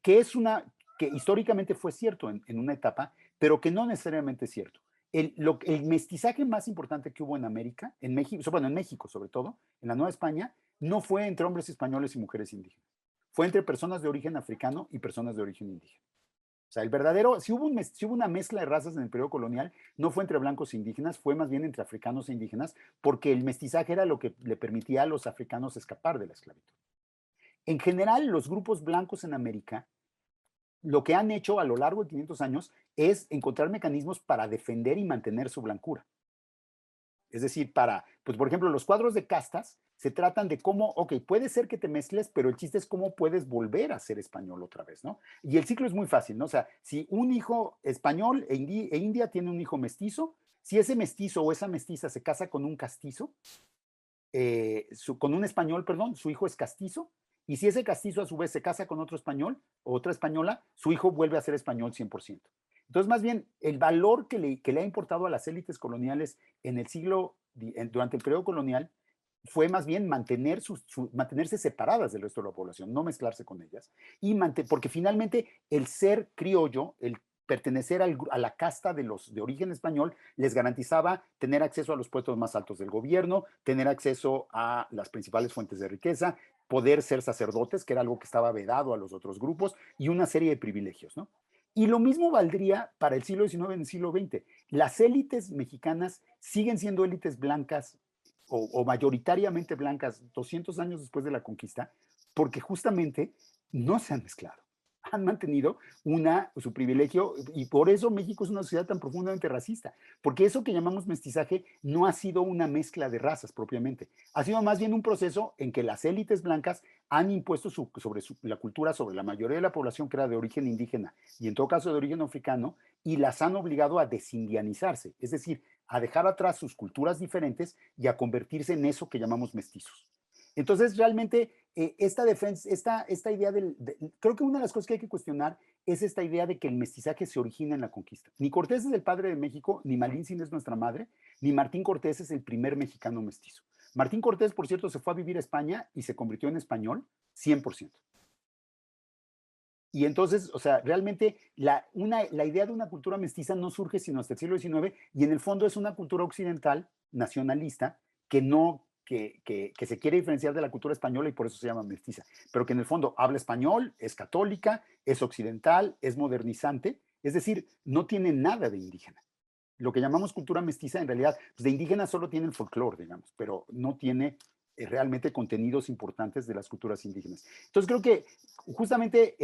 históricamente fue cierto en una etapa, pero que no necesariamente es cierto. El mestizaje más importante que hubo en América, en México, bueno, en México sobre todo, en la Nueva España, no fue entre hombres españoles y mujeres indígenas. Fue entre personas de origen africano y personas de origen indígena. O sea, el verdadero, si hubo una mezcla de razas en el periodo colonial, no fue entre blancos e indígenas, fue más bien entre africanos e indígenas, porque el mestizaje era lo que le permitía a los africanos escapar de la esclavitud. En general, los grupos blancos en América, lo que han hecho a lo largo de 500 años es encontrar mecanismos para defender y mantener su blancura. Es decir, pues por ejemplo, los cuadros de castas se tratan de cómo, ok, puede ser que te mezcles, pero el chiste es cómo puedes volver a ser español otra vez, ¿no? Y el ciclo es muy fácil, ¿no? O sea, si un hijo español e india tiene un hijo mestizo, si ese mestizo o esa mestiza se casa con un castizo, con un español, perdón, su hijo es castizo, y si ese castizo a su vez se casa con otro español o otra española, su hijo vuelve a ser español 100%. Entonces, más bien, el valor que le ha importado a las élites coloniales en el durante el periodo colonial, fue más bien mantenerse separadas del resto de la población, no mezclarse con ellas, porque finalmente el ser criollo, el pertenecer a la casta de origen español, les garantizaba tener acceso a los puestos más altos del gobierno, tener acceso a las principales fuentes de riqueza, poder ser sacerdotes, que era algo que estaba vedado a los otros grupos, y una serie de privilegios, ¿no? Y lo mismo valdría para el siglo XIX en el siglo XX. Las élites mexicanas siguen siendo élites blancas o mayoritariamente blancas 200 años después de la conquista, porque justamente no se han mezclado. Han mantenido su privilegio, y por eso México es una sociedad tan profundamente racista, porque eso que llamamos mestizaje no ha sido una mezcla de razas propiamente, ha sido más bien un proceso en que las élites blancas han impuesto la cultura sobre la mayoría de la población que era de origen indígena y en todo caso de origen africano, y las han obligado a desindianizarse, es decir, a dejar atrás sus culturas diferentes y a convertirse en eso que llamamos mestizos. Entonces, realmente, esta idea creo que una de las cosas que hay que cuestionar es esta idea de que el mestizaje se origina en la conquista. Ni Cortés es el padre de México, ni Malintzin es nuestra madre, ni Martín Cortés es el primer mexicano mestizo. Martín Cortés, por cierto, se fue a vivir a España y se convirtió en español 100%. Y entonces, o sea, realmente la idea de una cultura mestiza no surge sino hasta el siglo XIX, y en el fondo es una cultura occidental, nacionalista, que se quiere diferenciar de la cultura española y por eso se llama mestiza, pero que en el fondo habla español, es católica, es occidental, es modernizante, es decir, no tiene nada de indígena. Lo que llamamos cultura mestiza, en realidad, pues de indígena solo tiene el folclore, digamos, pero no tiene realmente contenidos importantes de las culturas indígenas. Entonces creo que justamente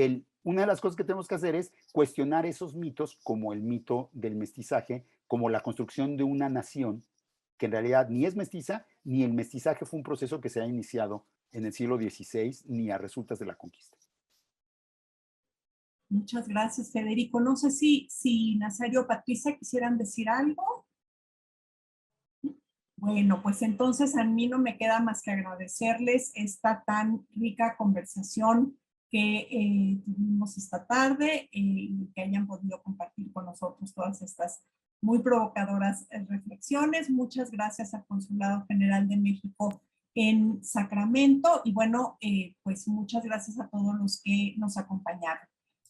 una de las cosas que tenemos que hacer es cuestionar esos mitos, como el mito del mestizaje, como la construcción de una nación que en realidad ni es mestiza, ni el mestizaje fue un proceso que se ha iniciado en el siglo XVI, ni a resultas de la conquista. Muchas gracias, Federico. No sé si Nazario o Patricia quisieran decir algo. Bueno, pues entonces a mí no me queda más que agradecerles esta tan rica conversación que tuvimos esta tarde y que hayan podido compartir con nosotros todas estas muy provocadoras reflexiones. Muchas gracias al Consulado General de México en Sacramento y bueno, pues muchas gracias a todos los que nos acompañaron.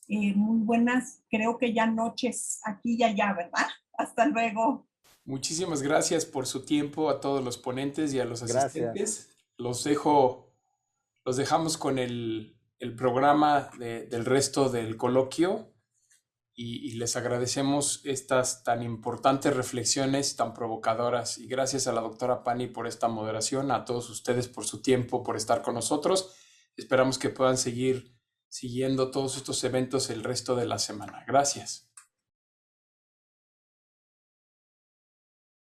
Muy buenas, creo que ya noches aquí y allá, ¿verdad? Hasta luego. Muchísimas gracias por su tiempo a todos los ponentes y a los asistentes. Gracias. Los dejamos con el programa del resto del coloquio y les agradecemos estas tan importantes reflexiones, tan provocadoras. Y gracias a la doctora Pani por esta moderación, a todos ustedes por su tiempo, por estar con nosotros. Esperamos que puedan seguir siguiendo todos estos eventos el resto de la semana. Gracias.